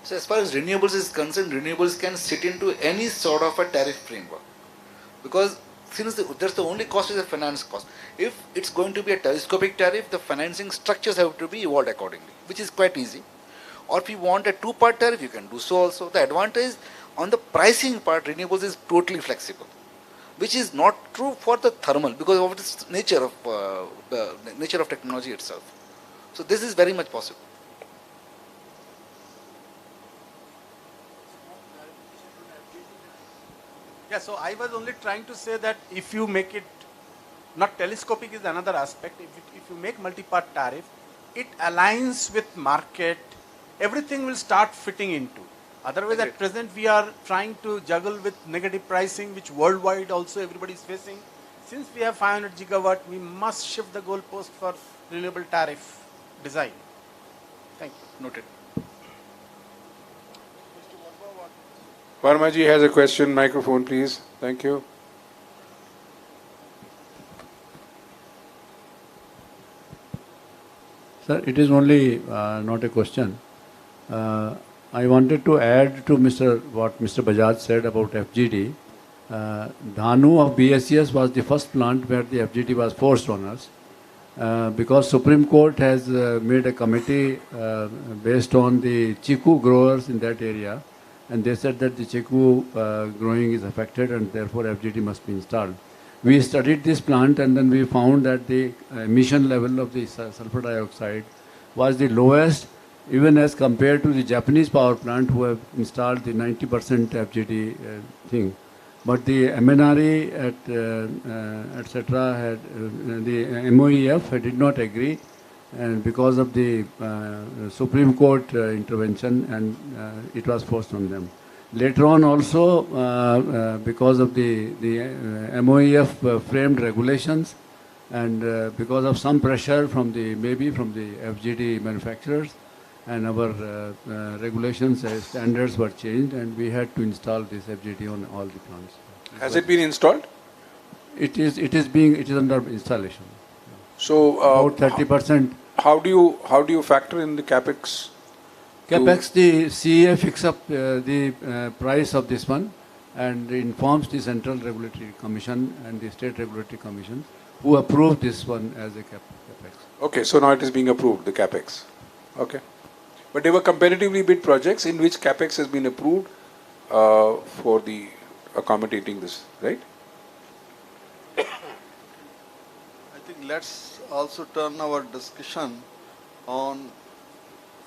So as far as renewables is concerned, renewables can sit into any sort of a tariff framework. Because since that's the only cost is the finance cost. If it's going to be a telescopic tariff, the financing structures have to be evolved accordingly, which is quite easy. Or if you want a two-part tariff, you can do so also. The advantage on the pricing part, renewables is totally flexible, which is not true for the thermal because of its nature of the nature of technology itself. So this is very much possible. Yeah, so I was only trying to say that if you make it, not telescopic is another aspect, if you make multi-part tariff, it aligns with market, everything will start fitting into. Otherwise at present we are trying to juggle with negative pricing which worldwide also everybody is facing. Since we have 500 gigawatt, we must shift the goalpost for renewable tariff design. Thank you. Noted. Varmaji has a question. Microphone, please. Thank you. Sir, it is only not a question. I wanted to add to what Mr. Bajaj said about FGD. Dhanu of BSES was the first plant where the FGD was forced on us. Because Supreme Court has made a committee based on the chiku growers in that area, and they said that the chiku growing is affected and therefore FGD must be installed. We studied this plant and then we found that the emission level of the sulfur dioxide was the lowest even as compared to the Japanese power plant who have installed the 90% FGD thing. But the MNRE etc. had the MOEF did not agree, and because of the Supreme Court intervention, and it was forced on them. Later on also, because of the MOEF framed regulations, and because of some pressure from maybe from the FGD manufacturers, and our regulations standards were changed, and we had to install this FGD on all the plants. Has it been installed? It is under installation. So about 30%. How do you factor in the capex? Capex, the CEA fix up the price of this one and informs the Central Regulatory Commission and the State Regulatory Commission who approve this one as a capex. Okay, so now it is being approved, the capex. Okay. But they were competitively bid projects in which capex has been approved for the accommodating this, right? I think let's also turn our discussion on,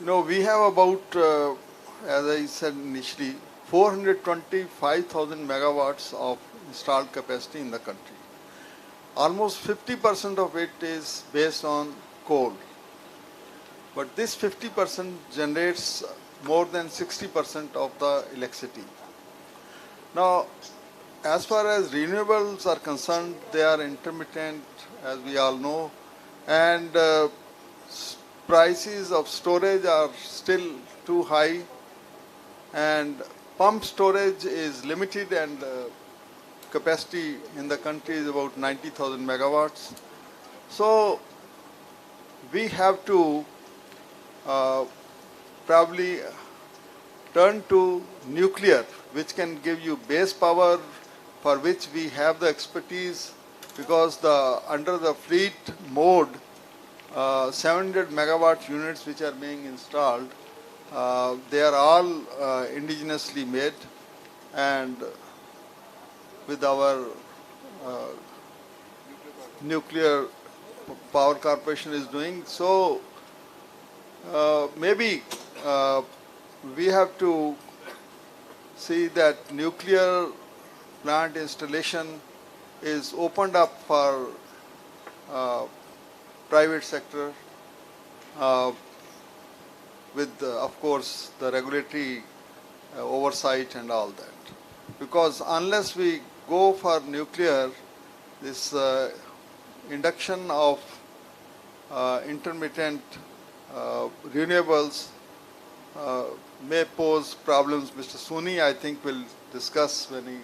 we have about, as I said initially, 425,000 megawatts of installed capacity in the country. Almost 50% of it is based on coal. But this 50% generates more than 60% of the electricity. Now, as far as renewables are concerned, they are intermittent, as we all know, and prices of storage are still too high, and pump storage is limited, and capacity in the country is about 90,000 megawatts. So we have to probably turn to nuclear, which can give you base power, for which we have the expertise, because under the fleet mode, 700 megawatt units which are being installed, they are all indigenously made, and with our nuclear Power Corporation is doing. So maybe we have to see that nuclear plant installation is opened up for private sector with, of course, the regulatory oversight and all that. Because unless we go for nuclear, this induction of intermittent renewables may pose problems. Mr. Suni, I think, will discuss when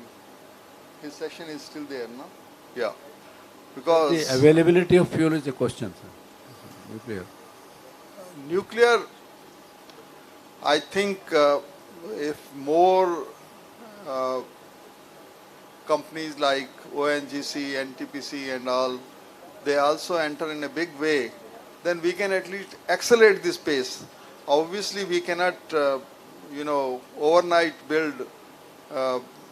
his session is still there, no? Yeah. Because The availability of fuel is a question, sir. Nuclear. nuclear, I think if more companies like ONGC, NTPC and all, they also enter in a big way, then we can at least accelerate this pace. Obviously, we cannot, overnight build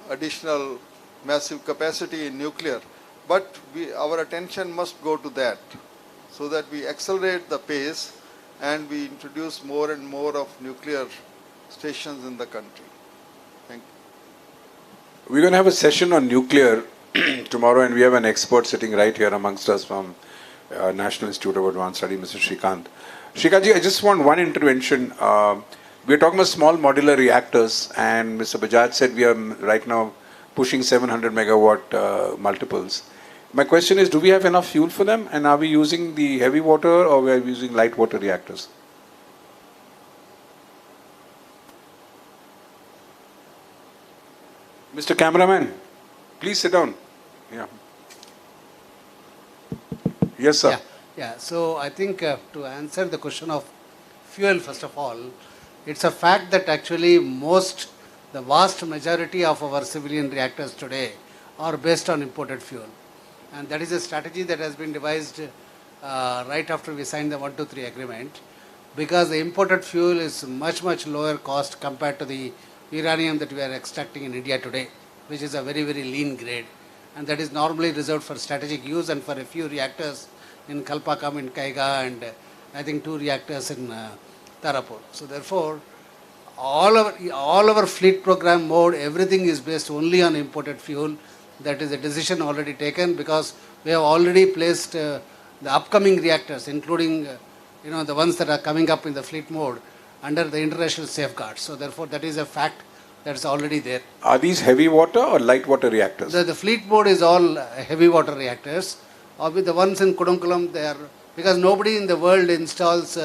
additional massive capacity in nuclear, but our attention must go to that, so that we accelerate the pace and we introduce more and more of nuclear stations in the country. Thank you. We're going to have a session on nuclear tomorrow, and we have an expert sitting right here amongst us from National Institute of Advanced Study, Mr. Shrikant. Shrikantji, I just want one intervention. We're talking about small modular reactors, and Mr. Bajaj said we are right now pushing 700 megawatt multiples. My question is, do we have enough fuel for them, and are we using the heavy water or we are using light water reactors? Mr. Cameraman, please sit down. Yeah. Yes, sir. Yeah. So I think to answer the question of fuel, first of all, it's a fact that actually the vast majority of our civilian reactors today are based on imported fuel. And that is a strategy that has been devised right after we signed the 123 agreement, because the imported fuel is much lower cost compared to the uranium that we are extracting in India today, which is a very lean grade. And that is normally reserved for strategic use and for a few reactors in Kalpakam, in Kaiga, and I think 2 reactors in Tarapur. So therefore, all our fleet program mode, everything is based only on imported fuel. That is a decision already taken, because we have already placed the upcoming reactors, including the ones that are coming up in the fleet mode, under the international safeguards. So therefore, that is a fact that is already there. Are these heavy water or light water reactors? The fleet mode is all heavy water reactors. Or with the ones in Kudunkulam, they are, because nobody in the world installs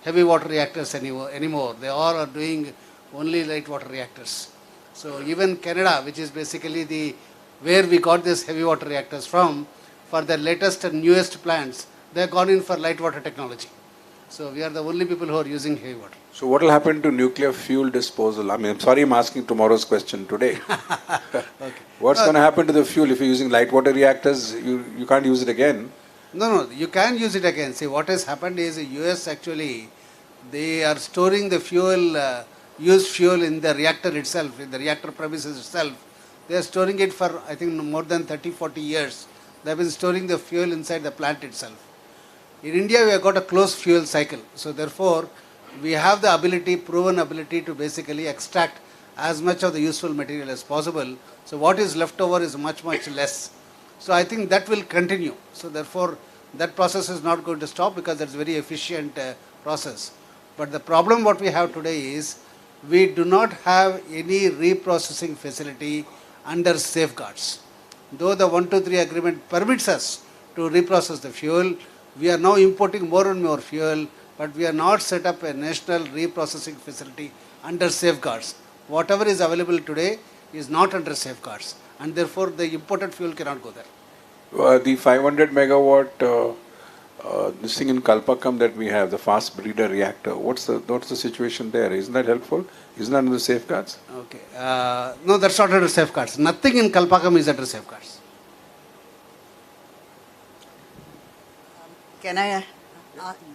heavy water reactors anymore. They all are doing only light water reactors. So even Canada, which is basically where we got these heavy water reactors from, for the latest and newest plants, they have gone in for light water technology. So we are the only people who are using heavy water. So what will happen to nuclear fuel disposal? I mean, I'm sorry I'm asking tomorrow's question today. Okay. What's going to happen to the fuel if you're using light water reactors? You can't use it again. No, you can use it again. See, what has happened is the US actually, they are storing the fuel, used fuel in the reactor itself, in the reactor premises itself. They are storing it for, I think, more than 30-40 years. They have been storing the fuel inside the plant itself. In India, we have got a closed fuel cycle. So therefore, we have the proven ability to basically extract as much of the useful material as possible. So what is left over is much less. So I think that will continue. So therefore, that process is not going to stop, because that's a very efficient process. But the problem what we have today is, we do not have any reprocessing facility under safeguards. Though the 123 agreement permits us to reprocess the fuel, we are now importing more and more fuel, but we are not set up a national reprocessing facility under safeguards. Whatever is available today is not under safeguards, and therefore the imported fuel cannot go there. The 500 megawatt this thing in Kalpakam that we have, the fast breeder reactor, what's the situation there? Isn't that helpful? Isn't that under the safeguards? Okay. No, that's not under safeguards. Nothing in Kalpakam is under safeguards. Can I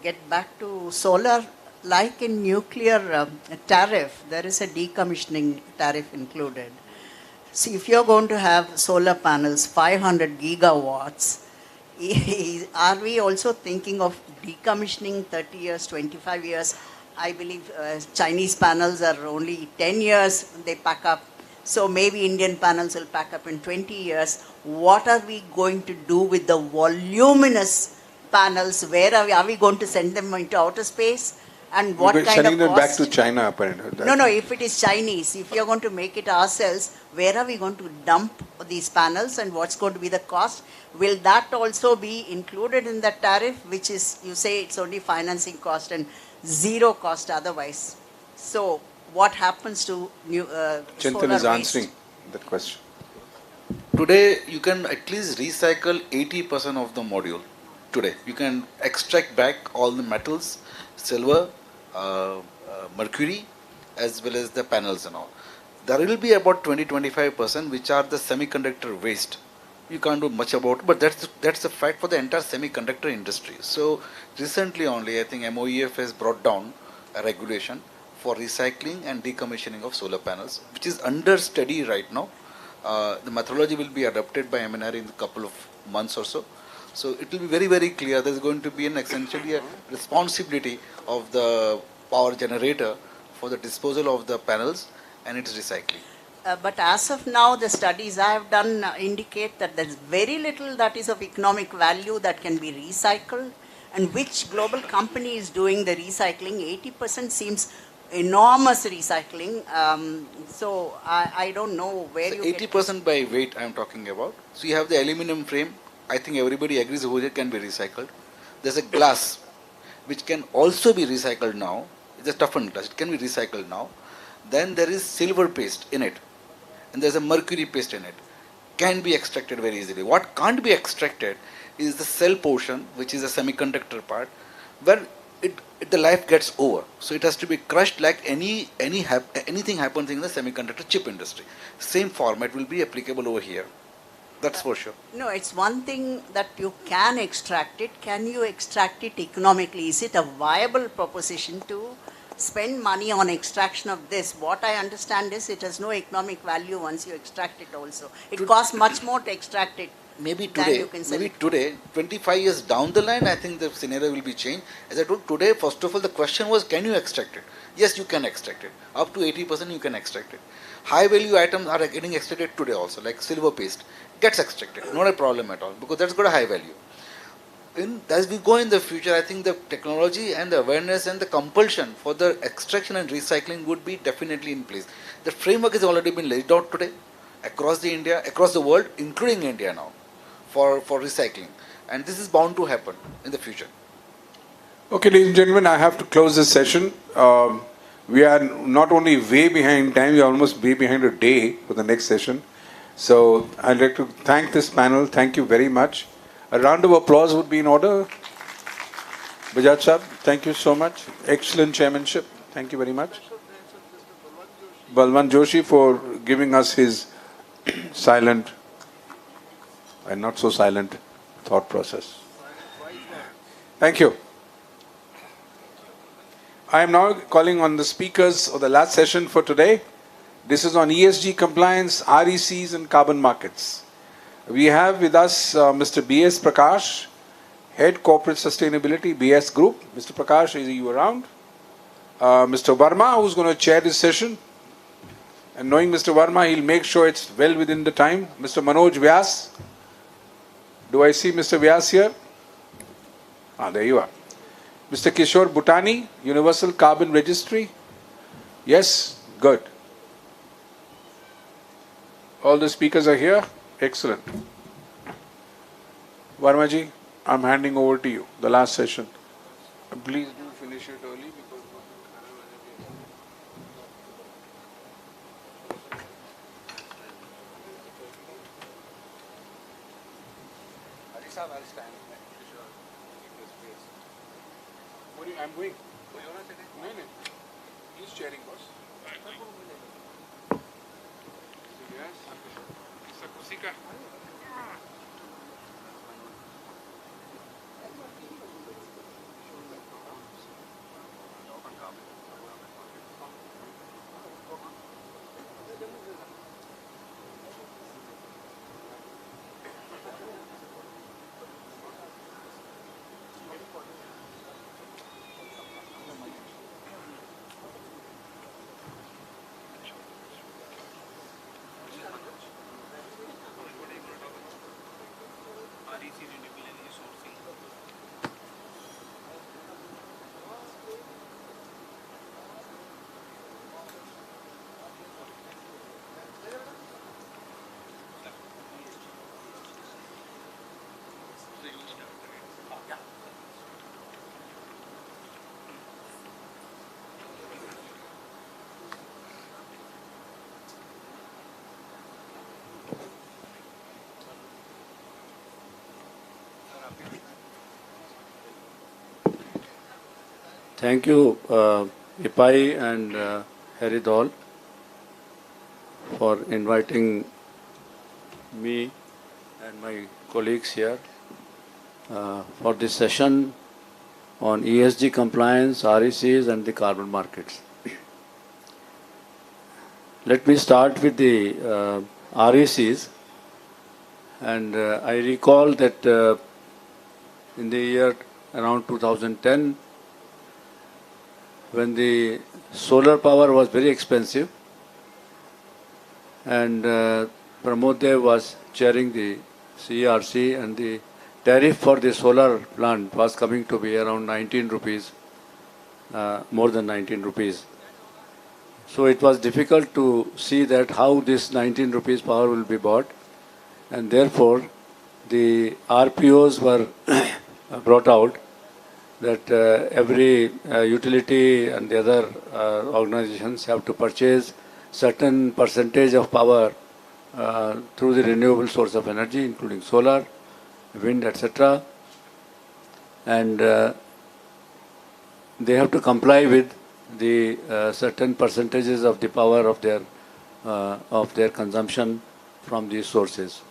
get back to solar? Like in nuclear tariff, there is a decommissioning tariff included. See, if you're going to have solar panels, 500 gigawatts, Are we also thinking of decommissioning 30 years, 25 years? I believe Chinese panels are only 10 years, they pack up. So maybe Indian panels will pack up in 20 years. What are we going to do with the voluminous panels? Where are we going to send them into outer space? And what We're kind sending of them back to cost? China, apparently. No, no, if it is Chinese, if you're going to make it ourselves, where are we going to dump these panels and what's going to be the cost? Will that also be included in the tariff, which is, you say it's only financing cost and zero cost otherwise? So what happens to Chintan solar is waste? answering that question. Today, you can at least recycle 80% of the module. Today, you can extract back all the metals, silver, mercury, as well as the panels and all. There will be about 20-25% which are the semiconductor waste. You can't do much about it, but that's a fact for the entire semiconductor industry. So recently only, I think MOEF has brought down a regulation for recycling and decommissioning of solar panels, which is under study right now. The methodology will be adopted by MNR in a couple of months or so. So it will be very, very clear. There's going to be essentially a responsibility of the power generator for the disposal of the panels and its recycling. But as of now, the studies I have done indicate that there's very little that is of economic value that can be recycled. And which global company is doing the recycling? 80% seems enormous recycling. So I don't know where So you 80% by weight I'm talking about. So you have the aluminum frame. I think everybody agrees it can be recycled. There's a glass which can also be recycled now. It's a toughened glass. It can be recycled now. Then there is silver paste in it. And there's a mercury paste in it. Can be extracted very easily. What can't be extracted is the cell portion, which is a semiconductor part, where the life gets over. So it has to be crushed like anything happens in the semiconductor chip industry. Same format will be applicable over here. That's for sure. No, it's one thing that you can extract it. Can you extract it economically? Is it a viable proposition to spend money on extraction of this? What I understand is it has no economic value once you extract it also. It costs much more to extract it. Maybe than today, you can sell it. 25 years down the line, I think the scenario will be changed. As I told today, first of all, the question was, can you extract it? Yes, you can extract it. Up to 80% you can extract it. High value items are getting extracted today also, like silver paste. Gets extracted, not a problem at all, because that's got a high value. As we go in the future, I think the technology and the awareness and the compulsion for the extraction and recycling would be definitely in place. The framework has already been laid out today across the world, including India now, for recycling. And this is bound to happen in the future. Okay, ladies and gentlemen, I have to close this session. We are not only way behind time, we are almost way behind a day for the next session. So I'd like to thank this panel. Thank you very much. A round of applause would be in order. Bajaj Sahab, thank you so much. Excellent chairmanship. Thank you very much. Balwant Joshi for giving us his silent and not so silent thought process. Thank you. I am now calling on the speakers of the last session for today. This is on ESG compliance, RECs and carbon markets. We have with us Mr. B.S. Prakash, Head Corporate Sustainability, BS Group. Mr. Prakash, is you around? Mr. Verma, who's going to chair this session. And knowing Mr. Verma, he'll make sure it's well within the time. Mr. Manoj Vyas. Do I see Mr. Vyas here? There you are. Mr. Kishore Bhutani, Universal Carbon Registry. Yes, good. All the speakers are here. Excellent. Varmaji, I'm handing over to you, the last session. Please do finish it early because I'm going. No, no. He's chairing, boss. Yes. Mr. Kusika. Thank you, Ipai and Haridol, for inviting me and my colleagues here for this session on ESG compliance, RECs, and the carbon markets. Let me start with the RECs. And I recall that in the year around 2010, when the solar power was very expensive, and Pramod Dev was chairing the CERC, and the tariff for the solar plant was coming to be around 19 rupees, more than 19 rupees. So it was difficult to see that how this 19 rupees power will be bought, and therefore the RPOs were brought out, that every utility and the other organizations have to purchase certain percentage of power through the renewable source of energy, including solar, wind, etc. And they have to comply with the certain percentages of the power of their consumption from these sources.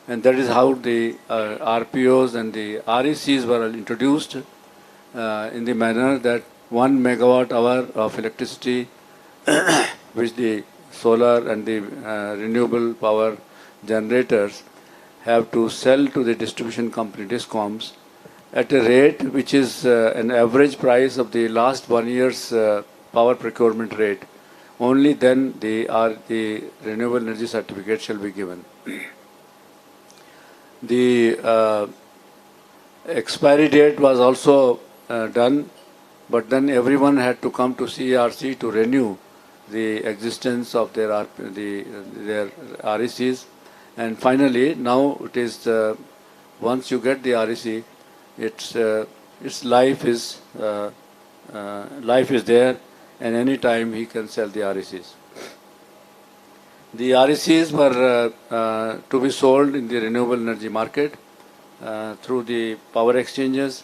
And that is how the RPOs and the RECs were introduced in the manner that 1 megawatt hour of electricity which the solar and the renewable power generators have to sell to the distribution company DISCOMs at a rate which is an average price of the last 1 year's power procurement rate. Only then the renewable energy certificate shall be given. The expiry date was also done, but then everyone had to come to CERC to renew the existence of their RECs. And finally, now it is, once you get the REC, its life is there, and any time he can sell the RECs. The RECs were to be sold in the renewable energy market through the power exchanges,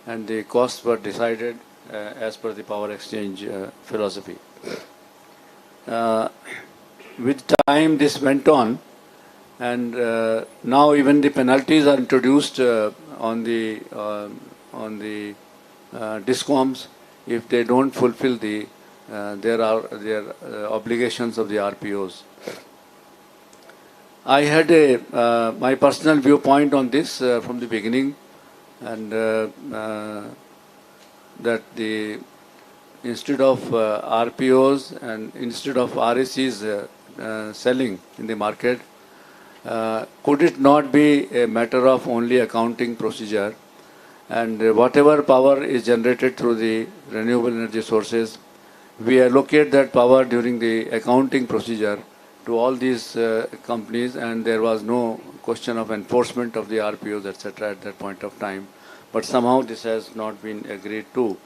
and the costs were decided as per the power exchange philosophy. With time, this went on, and now even the penalties are introduced on the DISCOMs if they don't fulfill their obligations of the RPOs. I had my personal viewpoint on this from the beginning, and that instead of RPOs and instead of RECs selling in the market, could it not be a matter of only accounting procedure, and whatever power is generated through the renewable energy sources, we allocate that power during the accounting procedure to all these companies, and there was no question of enforcement of the RPOs, etc. at that point of time. But somehow this has not been agreed to.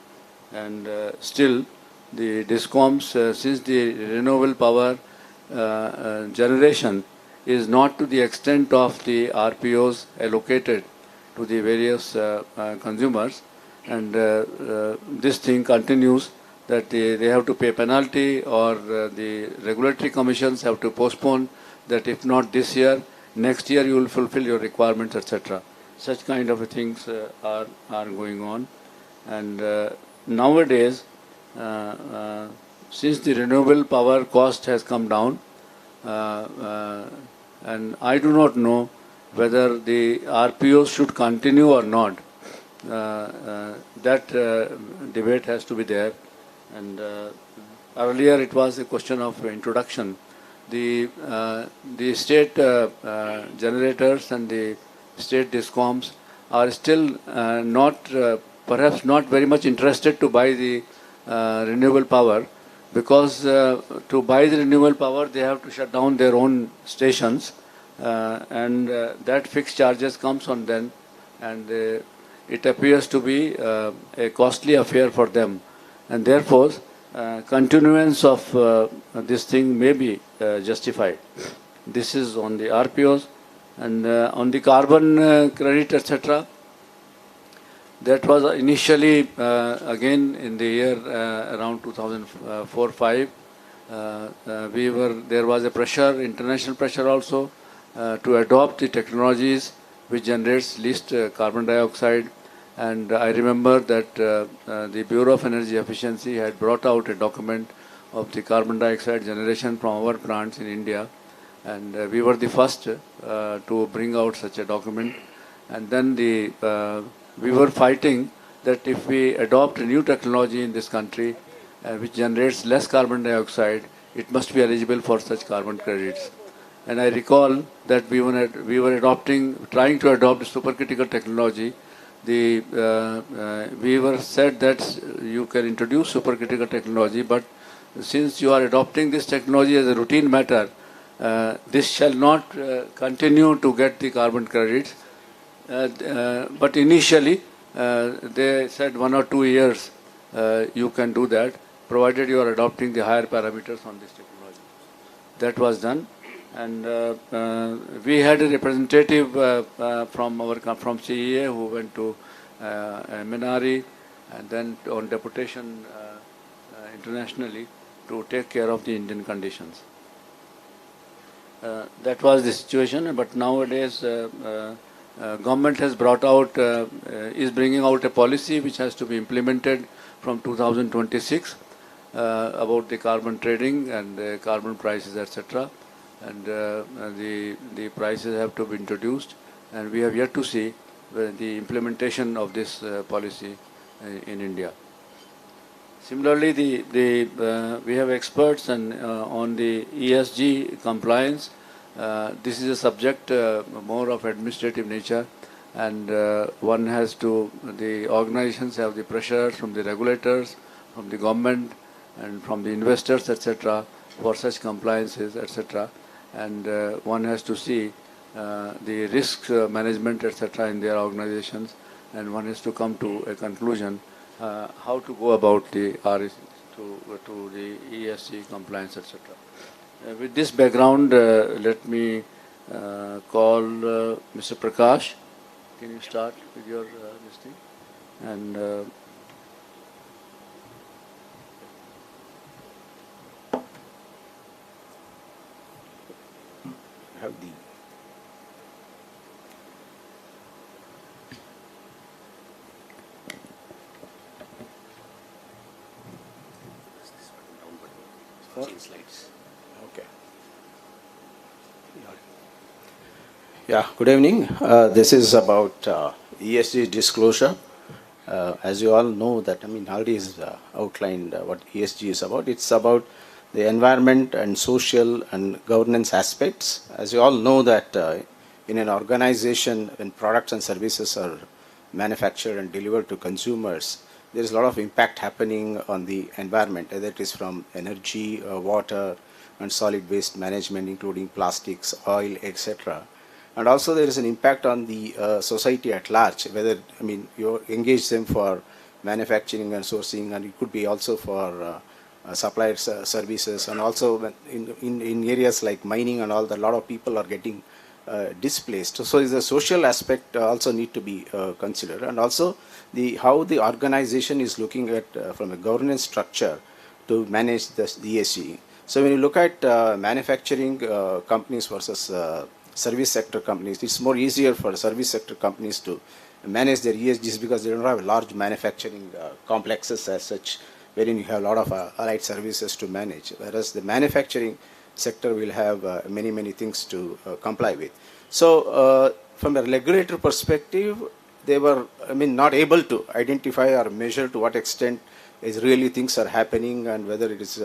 And still, the DISCOMs, since the renewable power generation is not to the extent of the RPOs allocated to the various consumers, and this thing continues, that they have to pay penalty, or the regulatory commissions have to postpone that if not this year, next year you will fulfill your requirements, etc. Such kind of things are going on. And nowadays, since the renewable power cost has come down, and I do not know whether the RPOs should continue or not. That debate has to be there. And earlier it was a question of introduction. The state generators and the state discoms are still perhaps not very much interested to buy the renewable power, because to buy the renewable power they have to shut down their own stations, and that fixed charges comes on them, and it appears to be a costly affair for them, and therefore continuance of this thing may be justified. This is on the RPOs. And on the carbon credit, etc., that was initially, again, in the year around 2004-5, there was a pressure, international pressure also, to adopt the technologies which generates least carbon dioxide. And I remember that the Bureau of Energy Efficiency had brought out a document of the carbon dioxide generation from our plants in India. And we were the first to bring out such a document. And then we were fighting that if we adopt a new technology in this country which generates less carbon dioxide, it must be eligible for such carbon credits. And I recall that we were trying to adopt supercritical technology. We were said that you can introduce supercritical technology, but since you are adopting this technology as a routine matter, this shall not continue to get the carbon credits. But initially, they said 1 or 2 years you can do that, provided you are adopting the higher parameters on this technology. That was done. And we had a representative from CEA who went to Minari, and then on deputation internationally to take care of the Indian conditions. That was the situation, but nowadays government has is bringing out a policy which has to be implemented from 2026 about the carbon trading and carbon prices, etc. And the prices have to be introduced, and we have yet to see the implementation of this policy in India. Similarly, we have experts on the ESG compliance. This is a subject more of administrative nature, and the organizations have the pressure from the regulators, from the government, and from the investors, etc., for such compliances, etc. And one has to see the risk management, etc., in their organizations, and one has to come to a conclusion how to go about the REC to the ESG compliance, etc. With this background, let me call Mr. Prakash. Can you start with your listing? And have the slides. Okay. Yeah, good evening. This is about ESG disclosure. As you all know that, already is outlined what ESG is about. It's about the environment and social and governance aspects. As you all know that in an organization, when products and services are manufactured and delivered to consumers, there is a lot of impact happening on the environment, whether it is from energy, water, and solid waste management, including plastics, oil, etc. And also there is an impact on the society at large, whether, you engage them for manufacturing and sourcing, and it could be also for supplier services, and also in areas like mining and all, that a lot of people are getting displaced. So the social aspect also need to be considered, and also how the organization is looking at from a governance structure to manage the ESG. So when you look at manufacturing companies versus service sector companies, it's more easier for service sector companies to manage their ESGs because they don't have large manufacturing complexes as such, wherein you have a lot of allied services to manage, whereas the manufacturing sector will have many things to comply with. So from a regulator perspective, they were not able to identify or measure to what extent is really things are happening, and whether it is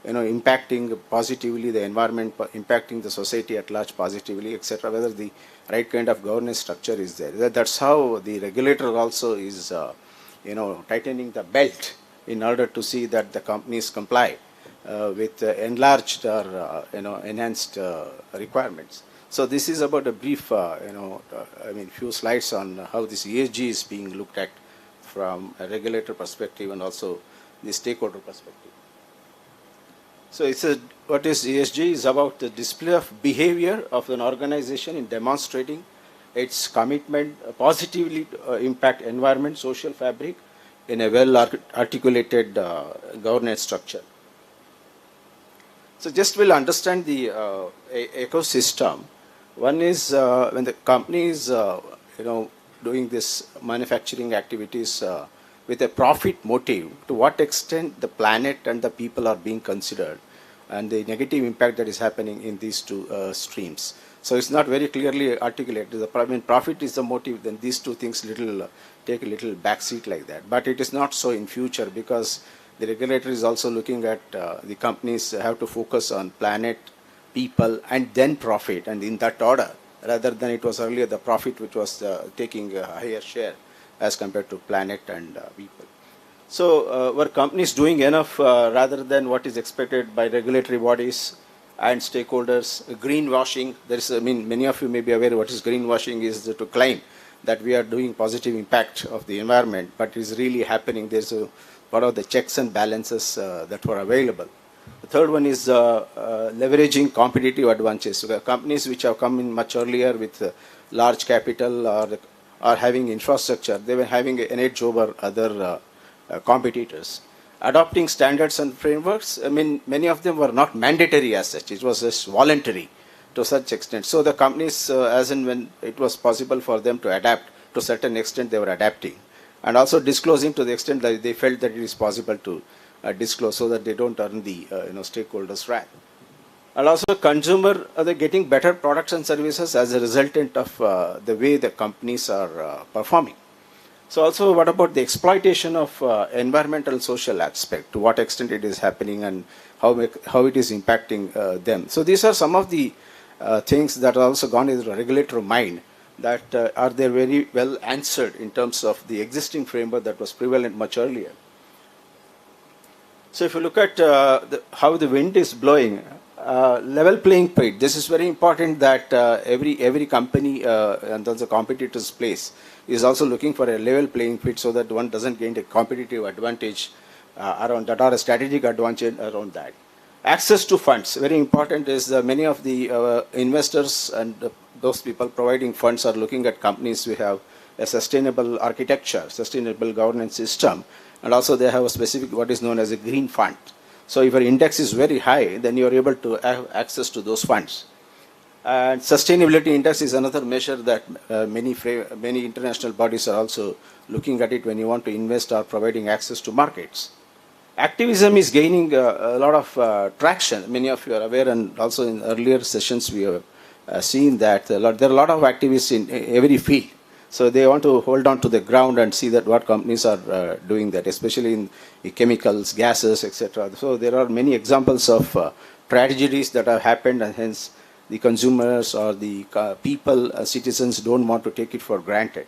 impacting positively the environment, impacting the society at large positively, etc. Whether the right kind of governance structure is there. That's how the regulator also is, tightening the belt in order to see that the companies comply with enlarged or enhanced requirements. So this is about a brief, few slides on how this ESG is being looked at from a regulator perspective and also the stakeholder perspective. So what is ESG is about the display of behavior of an organization in demonstrating its commitment positively to impact environment, social fabric in a well-articulated governance structure. So just we'll understand the ecosystem. One is when the company is doing this manufacturing activities with a profit motive, to what extent the planet and the people are being considered, and the negative impact that is happening in these two streams. So it's not very clearly articulated. When profit is the motive, then these two things take a little backseat like that. But it is not so in future, because the regulator is also looking at the companies have to focus on planet, people, and then profit, and in that order, rather than it was earlier the profit which was taking a higher share as compared to planet and people. So were companies doing enough rather than what is expected by regulatory bodies and stakeholders? Greenwashing, many of you may be aware what is greenwashing is to claim that we are doing positive impact of the environment, but it is really happening. There's what are the checks and balances that were available. The third one is leveraging competitive advantages. So companies which have come in much earlier with large capital or having infrastructure, they were having an edge over other competitors. Adopting standards and frameworks, many of them were not mandatory as such. It was just voluntary to such extent. So the companies, as and when it was possible for them to adapt, to a certain extent they were adapting. And also disclosing to the extent that they felt that it is possible to disclose, so that they don't earn the stakeholders' wrath. And also consumer, they're getting better products and services as a resultant of the way the companies are performing. So also, what about the exploitation of environmental social aspect? To what extent it is happening and how it is impacting them? So these are some of the things that are also gone into the regulator mind, that are they very well answered in terms of the existing framework that was prevalent much earlier. So if you look at how the wind is blowing, level playing field, this is very important, that every company and also competitor's place is also looking for a level playing field, so that one doesn't gain a competitive advantage around that, or a strategic advantage around that. Access to funds, very important, is many of the investors and those people providing funds are looking at companies who have a sustainable architecture, sustainable governance system, and also they have a specific what is known as a green fund. So if your index is very high, then you are able to have access to those funds. And sustainability index is another measure that many international bodies are also looking at it when you want to invest or providing access to markets. Activism is gaining a lot of traction. Many of you are aware, and also in earlier sessions we have seen that there are a lot of activists in every field. So they want to hold on to the ground and see that what companies are doing that, especially in chemicals, gases, etc. So there are many examples of tragedies that have happened, and hence the consumers or the people, citizens don't want to take it for granted.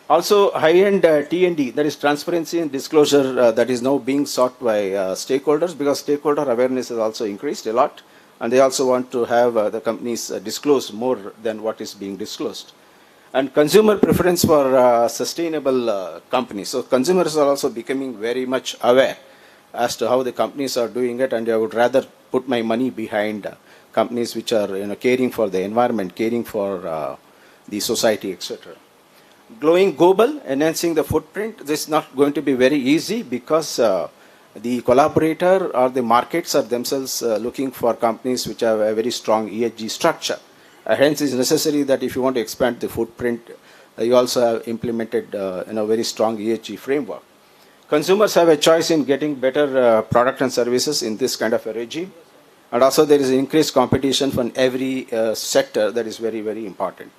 Also, high-end T&D, that is transparency and disclosure, that is now being sought by stakeholders, because stakeholder awareness has also increased a lot, and they also want to have the companies disclose more than what is being disclosed. And consumer preference for sustainable companies. So consumers are also becoming very much aware as to how the companies are doing it, and I would rather put my money behind companies which are caring for the environment, caring for the society, etc. Going global, enhancing the footprint. This is not going to be very easy, because the collaborator or the markets are themselves looking for companies which have a very strong ESG structure. Hence, it is necessary that if you want to expand the footprint, you also have implemented a very strong ESG framework. Consumers have a choice in getting better product and services in this kind of a regime. And also there is increased competition from every sector. That is very, very important.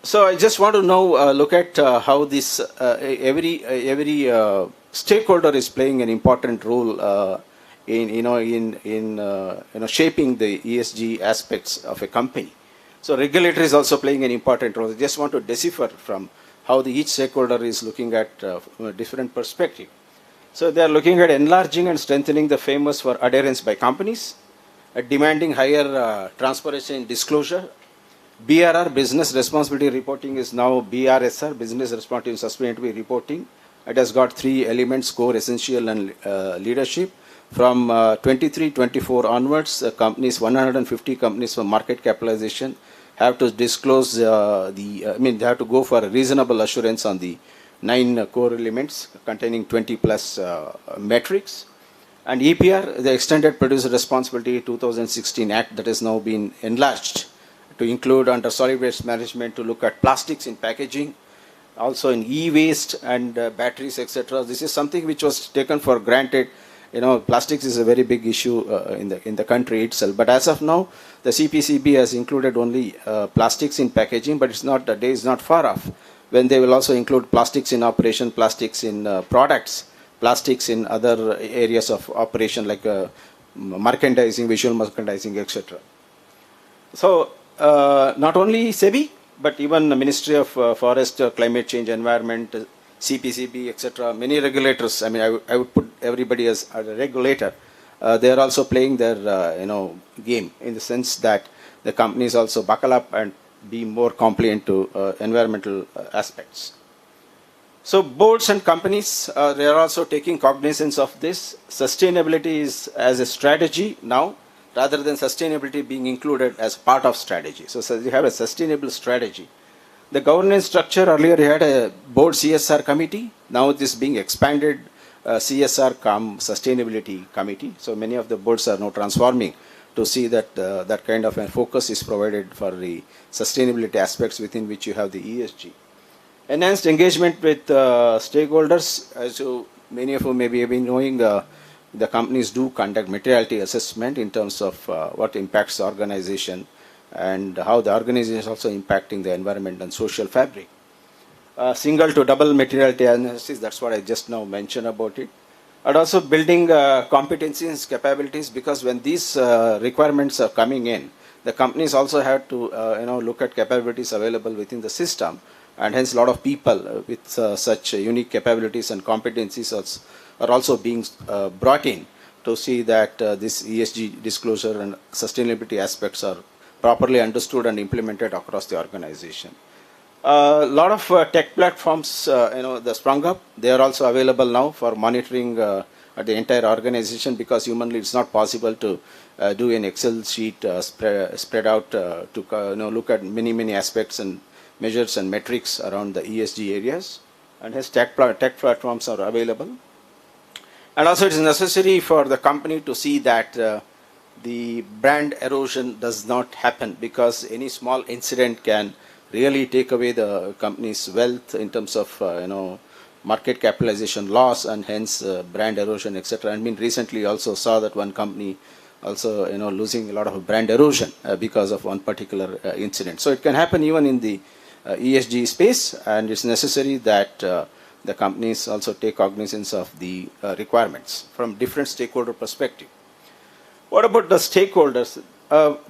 So I just want to now look at how this every stakeholder is playing an important role in shaping the ESG aspects of a company. So regulator is also playing an important role. I just want to decipher from how each stakeholder is looking at from a different perspective. So they are looking at enlarging and strengthening the frameworks for adherence by companies, demanding higher transparency and disclosure. BRR, business responsibility reporting, is now BRSR, business responsibility and sustainability reporting. It has got 3 elements: core, essential, and leadership. From 23-24 onwards, companies, 150 companies for market capitalization have to disclose they have to go for a reasonable assurance on the 9 core elements containing 20 plus metrics. And EPR, the Extended Producer Responsibility 2016 Act, that has now been enlarged to include under solid waste management to look at plastics in packaging, also in e-waste and batteries, etc. This is something which was taken for granted. Plastics is a very big issue in the country itself. But as of now, the CPCB has included only plastics in packaging, but the day is not far off when they will also include plastics in operation, plastics in products, plastics in other areas of operation like merchandising, visual merchandising, etc. So not only SEBI, but even the Ministry of Forest, Climate Change, Environment, CPCB, etc. Many regulators. I would put everybody as a regulator. They are also playing their game in the sense that the companies also buckle up and be more compliant to environmental aspects. So boards and companies, they are also taking cognizance of this. Sustainability is as a strategy now, rather than sustainability being included as part of strategy. So you have a sustainable strategy. The governance structure, earlier you had a board CSR committee. Now it is being expanded, CSR sustainability committee. So many of the boards are now transforming to see that that kind of a focus is provided for the sustainability aspects within which you have the ESG. Enhanced engagement with stakeholders. As many of you may be knowing, the companies do conduct materiality assessment in terms of what impacts the organization and how the organization is also impacting the environment and social fabric. Single to double materiality analysis, that's what I just now mentioned about it. And also building competencies and capabilities, because when these requirements are coming in, the companies also have to look at capabilities available within the system, and hence a lot of people with such unique capabilities and competencies are also being brought in to see that this ESG disclosure and sustainability aspects are properly understood and implemented across the organization. A lot of tech platforms, that sprung up. They are also available now for monitoring at the entire organization, because humanly it's not possible to do an Excel sheet spread out to look at many aspects and measures and metrics around the ESG areas. And hence tech platforms are available. And also it is necessary for the company to see that the brand erosion does not happen, because any small incident can really take away the company's wealth in terms of market capitalization loss, and hence brand erosion, etc. Recently also saw that one company also losing a lot of brand erosion because of one particular incident. So it can happen even in the ESG space, and it's necessary that the companies also take cognizance of the requirements from different stakeholder perspective. What about the stakeholders?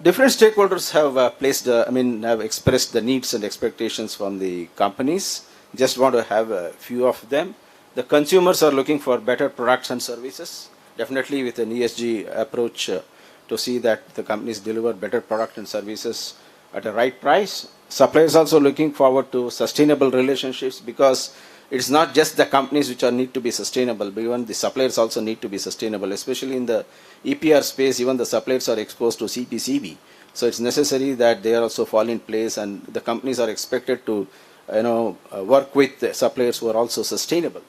Different stakeholders have have expressed the needs and expectations from the companies. Just want to have a few of them. The consumers are looking for better products and services, definitely with an ESG approach to see that the companies deliver better product and services at a right price. Suppliers also looking forward to sustainable relationships, because it's not just the companies which need to be sustainable, but even the suppliers also need to be sustainable, especially in the EPR space. Even the suppliers are exposed to CPCB. So it's necessary that they also fall in place, and the companies are expected to work with the suppliers who are also sustainable.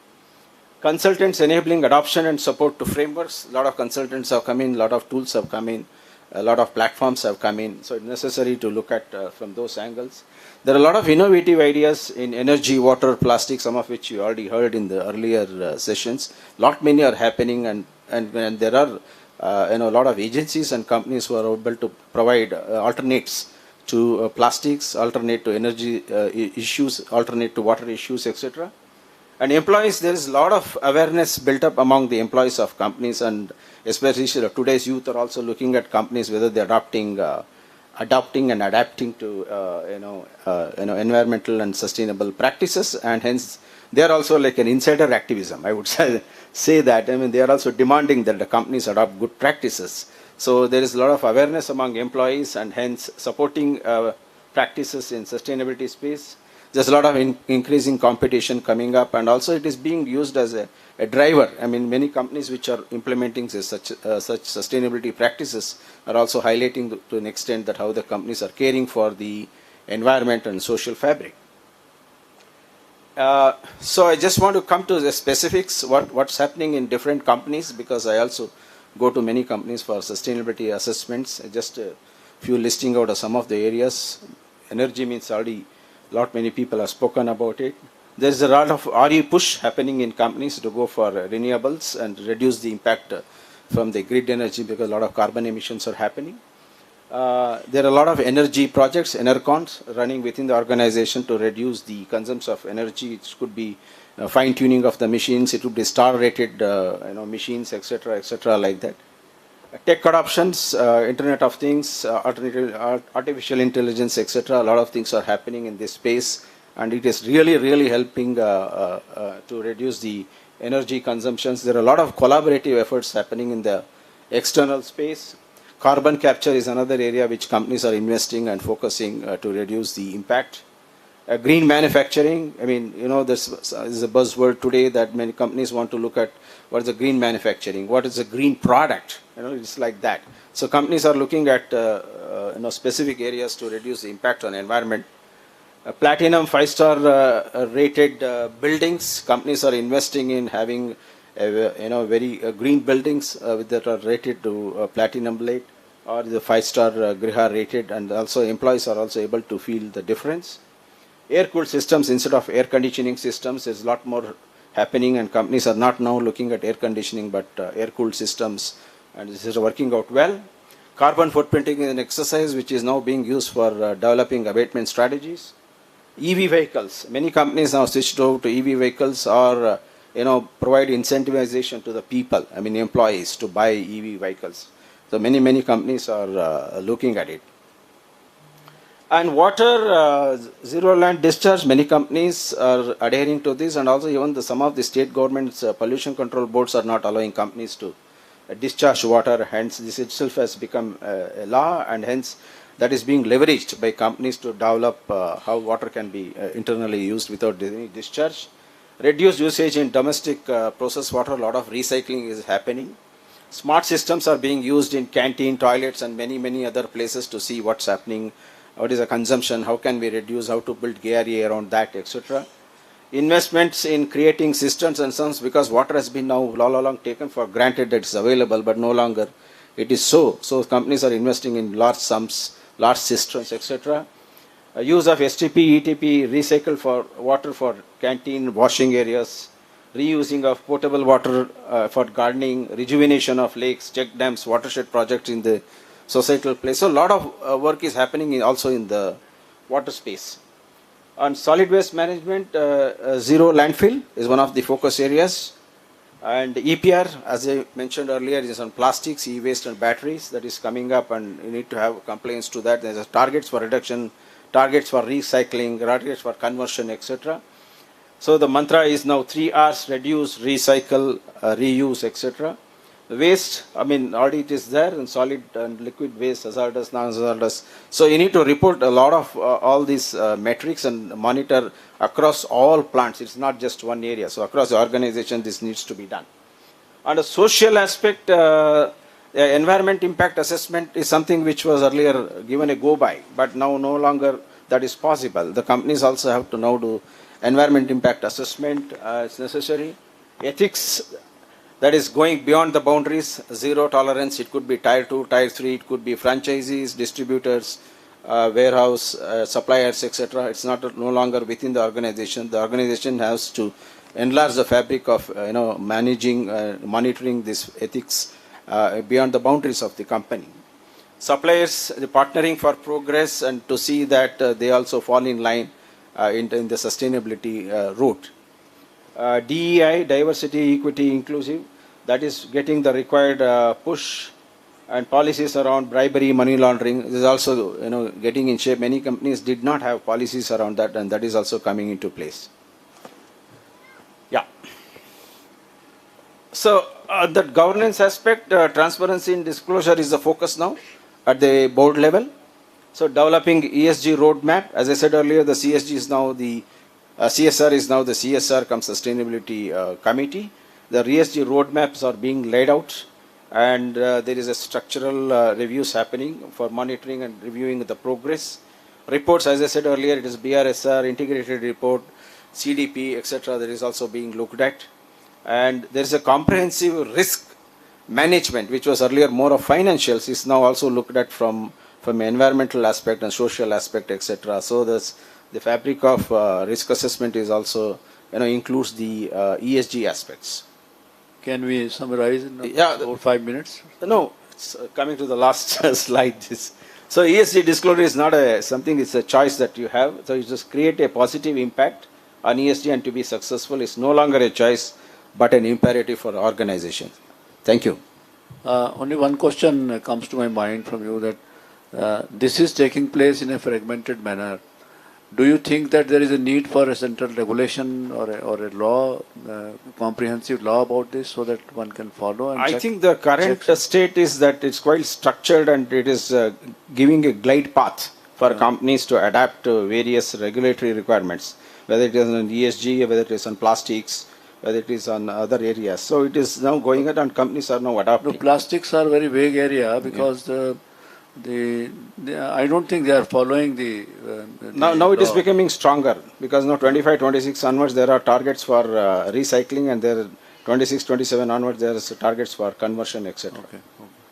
Consultants enabling adoption and support to frameworks. A lot of consultants have come in, a lot of tools have come in, a lot of platforms have come in. So it's necessary to look at from those angles. There are a lot of innovative ideas in energy, water, plastic, some of which you already heard in the earlier sessions. Many are happening, and there are a lot of agencies and companies who are able to provide alternates to plastics, alternate to energy issues, alternate to water issues, etc. And employees, there is a lot of awareness built up among the employees of companies, and especially today's youth are also looking at companies whether they're adopting and adapting to environmental and sustainable practices, and hence they are also like an insider activism. I would say that. I mean, they are also demanding that the companies adopt good practices. So there is a lot of awareness among employees, and hence supporting practices in sustainability space. There's a lot of increasing competition coming up, and also it is being used as a driver. I mean, many companies which are implementing such sustainability practices are also highlighting to an extent that how the companies are caring for the environment and social fabric. So I just want to come to the specifics, what's happening in different companies, because I also go to many companies for sustainability assessments. Just a few listing out of some of the areas. Energy means already many people have spoken about it. There's a lot of RE push happening in companies to go for renewables and reduce the impact from the grid energy, because a lot of carbon emissions are happening. There are a lot of energy projects, enercons, running within the organization to reduce the consumption of energy. It could be fine-tuning of the machines, it could be star-rated machines, etc., like that. Tech adoptions, Internet of Things, artificial intelligence, etc. A lot of things are happening in this space, and it is really helping to reduce the energy consumptions. There are a lot of collaborative efforts happening in the external space. Carbon capture is another area which companies are investing and focusing to reduce the impact. Green manufacturing, I mean, this is a buzzword today that many companies want to look at what is the green manufacturing, what is a green product, it's like that. So companies are looking at specific areas to reduce the impact on environment. Platinum 5-star rated buildings, companies are investing in having very green buildings that are rated to platinum plate or the 5-star Griha rated, and also employees are also able to feel the difference. Air-cooled systems instead of air conditioning systems, there's a lot more happening, and companies are not now looking at air conditioning but air-cooled systems, and this is working out well. Carbon footprinting is an exercise which is now being used for developing abatement strategies. EV vehicles, many companies now switched over to EV vehicles or provide incentivization to the people, I mean employees, to buy EV vehicles. So many companies are looking at it. And water, zero land discharge, many companies are adhering to this, and also even some of the state governments, pollution control boards are not allowing companies to discharge water. Hence, this itself has become a law, and hence that is being leveraged by companies to develop how water can be internally used without any discharge. Reduced usage in domestic processed water, a lot of recycling is happening. Smart systems are being used in canteen, toilets, and many other places to see what's happening, what is the consumption, how can we reduce, how to build area around that, etc. Investments in creating cisterns and sums, because water has been now all along taken for granted that it's available, but no longer it is so. So companies are investing in large sums, large cisterns, etc. Use of STP, ETP, recycle for water for canteen, washing areas, reusing of potable water for gardening, rejuvenation of lakes, check dams, watershed projects in the societal place. So a lot of work is happening also in the water space. On solid waste management, zero landfill is one of the focus areas. And EPR, as I mentioned earlier, is on plastics, e-waste and batteries that is coming up, and you need to have compliance to that. There are targets for reduction, targets for recycling, targets for conversion, etc. So the mantra is now 3 R's: reduce, recycle, reuse, etc. The waste, I mean, already it is there in solid and liquid waste, hazardous, non-hazardous. So you need to report a lot of all these metrics and monitor across all plants. It's not just one area. So across the organization, this needs to be done. On a social aspect, environment impact assessment is something which was earlier given a go-by, but now no longer that is possible. The companies also have to now do environment impact assessment. It's necessary. Ethics, that is going beyond the boundaries, zero tolerance. It could be tier 2, tier 3, it could be franchisees, distributors, warehouse, suppliers, etc. It's not no longer within the organization. The organization has to enlarge the fabric of managing, monitoring this ethics beyond the boundaries of the company. Suppliers, the partnering for progress and to see that they also fall in line in the sustainability route. DEI, diversity, equity, inclusive, that is getting the required push, and policies around bribery, money laundering is also getting in shape. Many companies did not have policies around that, and that is also coming into place. Yeah. So that governance aspect, transparency and disclosure is the focus now at the board level. So developing ESG roadmap. As I said earlier, the CSG is now the CSR is now the CSR cum sustainability committee. The ESG roadmaps are being laid out, and there is a structural reviews happening for monitoring and reviewing the progress. Reports, as I said earlier, it is BRSR, integrated report, CDP, etc. That is also being looked at. And there is a comprehensive risk management, which was earlier more of financials, is now also looked at from environmental aspect and social aspect, etc. So the fabric of risk assessment is also, includes the ESG aspects. Can we summarize in about 5 minutes? No, it's coming to the last slide. So ESG disclosure is not something, it's a choice that you have. So you just create a positive impact on ESG, and to be successful is no longer a choice, but an imperative for organization. Thank you. Only one question comes to my mind from you, that this is taking place in a fragmented manner. Do you think that there is a need for a central regulation or a law, comprehensive law about this, so that one can follow? And I think the current state is that it's quite structured, and it is giving a glide path for companies to adapt to various regulatory requirements, whether it is on ESG, whether it is on plastics, whether it is on other areas. So it is now going on, and companies are now adapting. No, plastics are very vague area, because I don't think they are following the now it is becoming stronger, because now 25, 26 onwards there are targets for recycling, and there 26, 27 onwards there is targets for conversion, etc. Okay.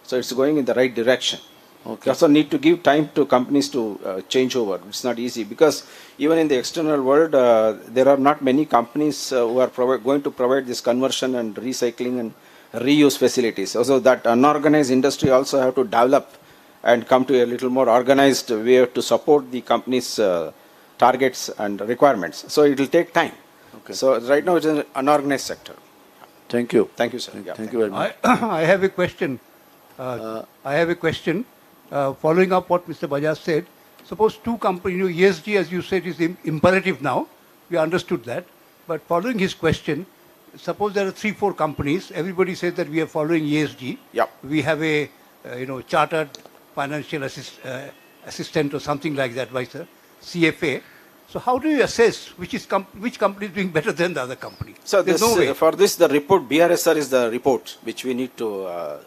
So it's going in the right direction. Okay. You also need to give time to companies to change over. It's not easy, because even in the external world, there are not many companies who are going to provide this conversion and recycling and reuse facilities. Also, that unorganized industry also have to develop and come to a little more organized way to support the company's targets and requirements. So it will take time. Okay. So right now it's an unorganized sector. Thank you. Thank you, sir. Thank you very much. I have a question. Following up what Mr. Bajaj said, suppose two companies, ESG, as you said, is imperative now. We understood that. But following his question, suppose there are 3-4 companies. Everybody says that we are following ESG. Yep. We have a chartered financial assistant or something like that, vice CFA. So how do you assess which company is doing better than the other company? So There's no way. for this, the report, BRSR is the report which we need to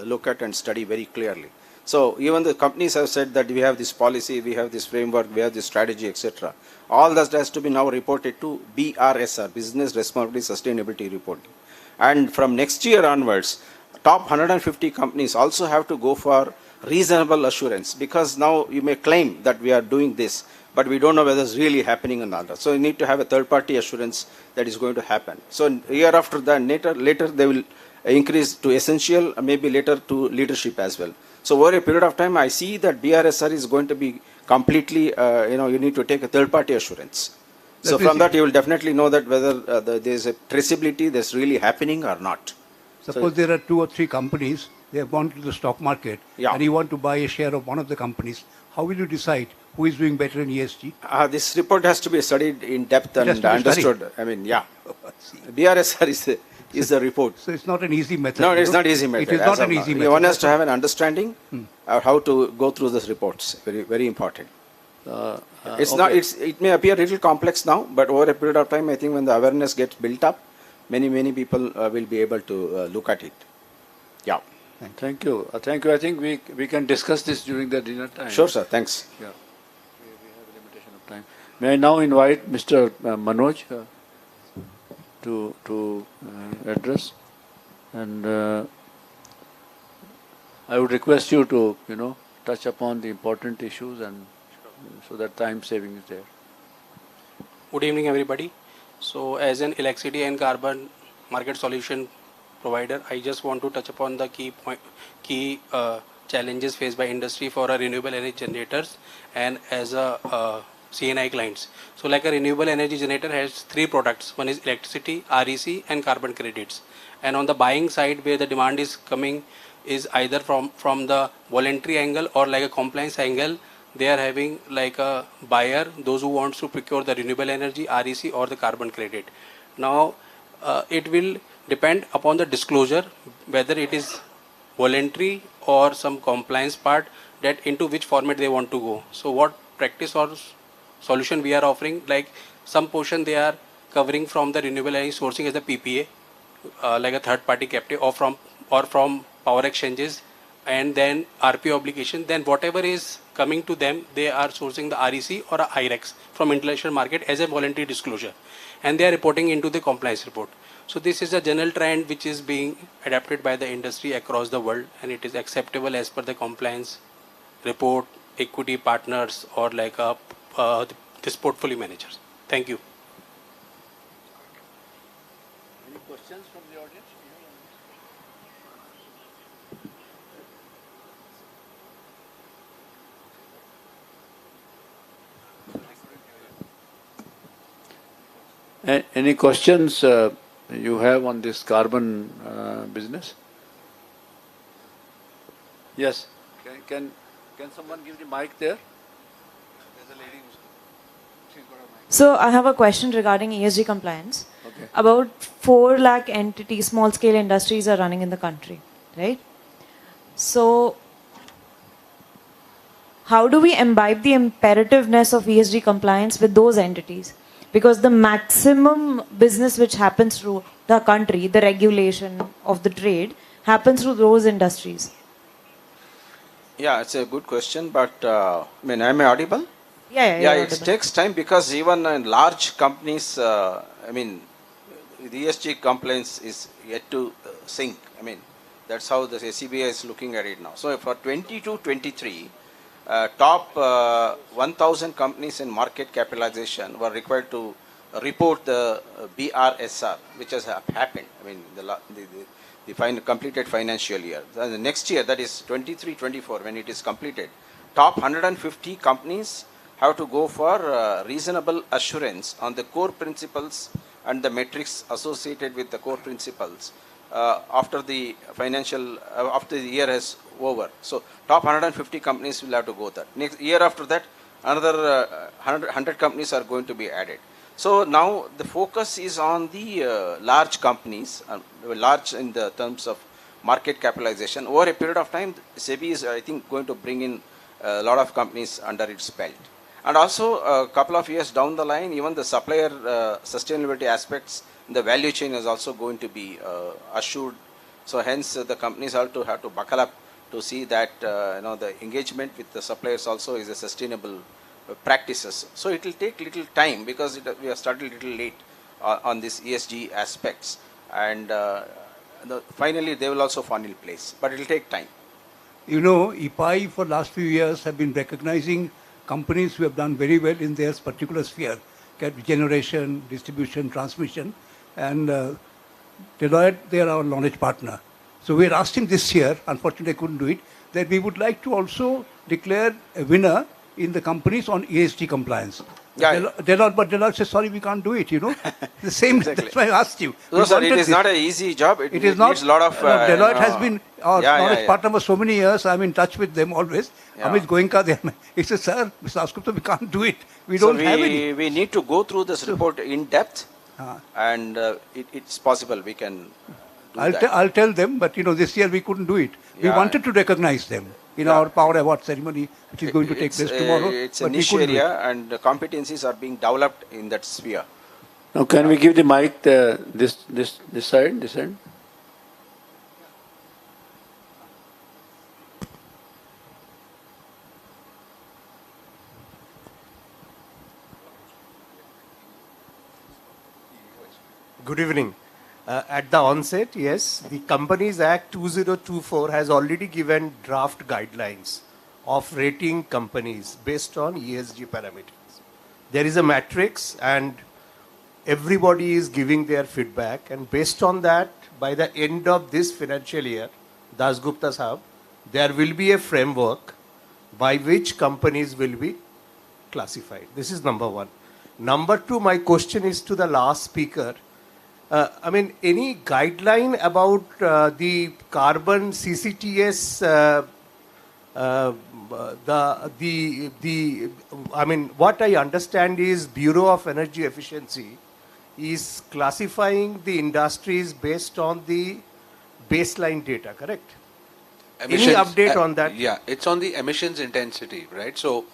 look at and study very clearly. So even the companies have said that we have this policy, we have this framework, we have this strategy, etc. All that has to be now reported to BRSR, Business Responsibility Sustainability Reporting. And from next year onwards, top 150 companies also have to go for reasonable assurance, because now you may claim that we are doing this, but we don't know whether it's really happening or not. So you need to have a third-party assurance that is going to happen. So year after that, later they will increase to essential, maybe later to leadership as well. So over a period of time, I see that BRSR is going to be completely, you need to take a third-party assurance. So from that, you will definitely know that whether there is a traceability that's really happening or not. Suppose there are 2 or 3 companies, they have gone to the stock market, and you want to buy a share of one of the companies. How will you decide who is doing better in ESG? This report has to be studied in depth and understood. I mean, BRSR is the report. So it's not an easy method. No, it's not easy method. It is not an easy method. One has to have an understanding of how to go through these reports. Very, very important. It may appear a little complex now, but over a period of time, I think when the awareness gets built up, many people will be able to look at it. Yeah. Thank you. Thank you. I think we can discuss this during the dinner time. Sure, sir. Thanks. Yeah. We have a limitation of time. May I now invite Mr. Manoj to address, and I would request you to touch upon the important issues, and so that time saving is there. Good evening, everybody. So as an electricity and carbon market solution provider, I just want to touch upon the key challenges faced by industry for renewable energy generators, and as a CNI clients. So like a renewable energy generator has three products. One is electricity, REC and carbon credits. And on the buying side where the demand is coming is either from the voluntary angle or like a compliance angle, they are having like a buyer, those who wants to procure the renewable energy, REC or the carbon credit. Now it will depend upon the disclosure whether it is voluntary or some compliance part, that into which format they want to go. So what practice or solution we are offering, like some portion they are covering from the renewable energy sourcing as a PPA, like a third party captive or from power exchanges, and then RPO obligation. Then whatever is coming to them, they are sourcing the REC or a IREX from international market as a voluntary disclosure, and they are reporting into the compliance report. So this is a general trend which is being adapted by the industry across the world, and it is acceptable as per the compliance report, equity partners, or like a this portfolio managers. Thank you. Any questions from the audience? Any questions you have on this carbon business? Yes. Can someone give the mic there? There's a lady she's got a mic. So I have a question regarding ESG compliance. Okay. About 4 lakh entities, small scale industries are running in the country, right? So how do we imbibe the imperativeness of ESG compliance with those entities? Because the maximum business which happens through the country, the regulation of the trade, happens through those industries. Yeah, it's a good question, but am I audible? Yeah, Yeah, you're it audible. takes time because even in large companies, the ESG compliance is yet to sink. That's how the SCBI is looking at it now. So for 22-23, top 1,000 companies in market capitalization were required to report the BRSR, which has happened. The completed financial year. The next year, that is 23-24, when it is completed, top 150 companies have to go for reasonable assurance on the core principles and the metrics associated with the core principles after the year is over. So top 150 companies will have to go that. Next year after that, another 100 companies are going to be added. So now the focus is on the large companies, large in the terms of market capitalization. Over a period of time, SEBI is, I think, going to bring in a lot of companies under its belt. And also, a couple of years down the line, even the supplier sustainability aspects in the value chain is also going to be assured. So hence, the companies have to buckle up to see that the engagement with the suppliers also is a sustainable practices. So it will take little time because we have started a little late on these ESG aspects, and finally they will also fall in place, but it will take time. You know, EPI for last few years have been recognizing companies who have done very well in their particular sphere, generation, distribution, transmission, and Deloitte, they are our knowledge partner. So we asked him this year, unfortunately I couldn't do it, that we would like to also declare a winner in the companies on ESG compliance. Yeah. Deloitte says, sorry, we can't do it, The same, Exactly. That's why I asked you. No, sir, it is not an easy job. It is not. Needs a lot of... Deloitte has been our knowledge yeah. partner for so many years. I'm in touch with them always. Yeah. Amit Goenka, he says, sir, Mr. Asgupta, we can't do it. We don't have any. We need to go through this report in depth, and it's possible we can do that. I'll tell them, but this year we couldn't do it. We wanted to recognize them in our Power Award ceremony, which is going to take place tomorrow. It's a niche area, and the competencies are being developed in that sphere. Now, can we give the mic this side, this end? Good evening. At the onset, yes, the Companies Act 2024 has already given draft guidelines of rating companies based on ESG parameters. There is a matrix and everybody is giving their feedback, and based on that, by the end of this financial year, Dasgupta Sahab, there will be a framework by which companies will be classified. This is number one. Number two, my question is to the last speaker. I mean, any guideline about the carbon CCTS? I mean, what I understand is Bureau of Energy Efficiency is classifying the industries based on the baseline data, correct? Any update on that? Yeah, it's on the emissions intensity, right? So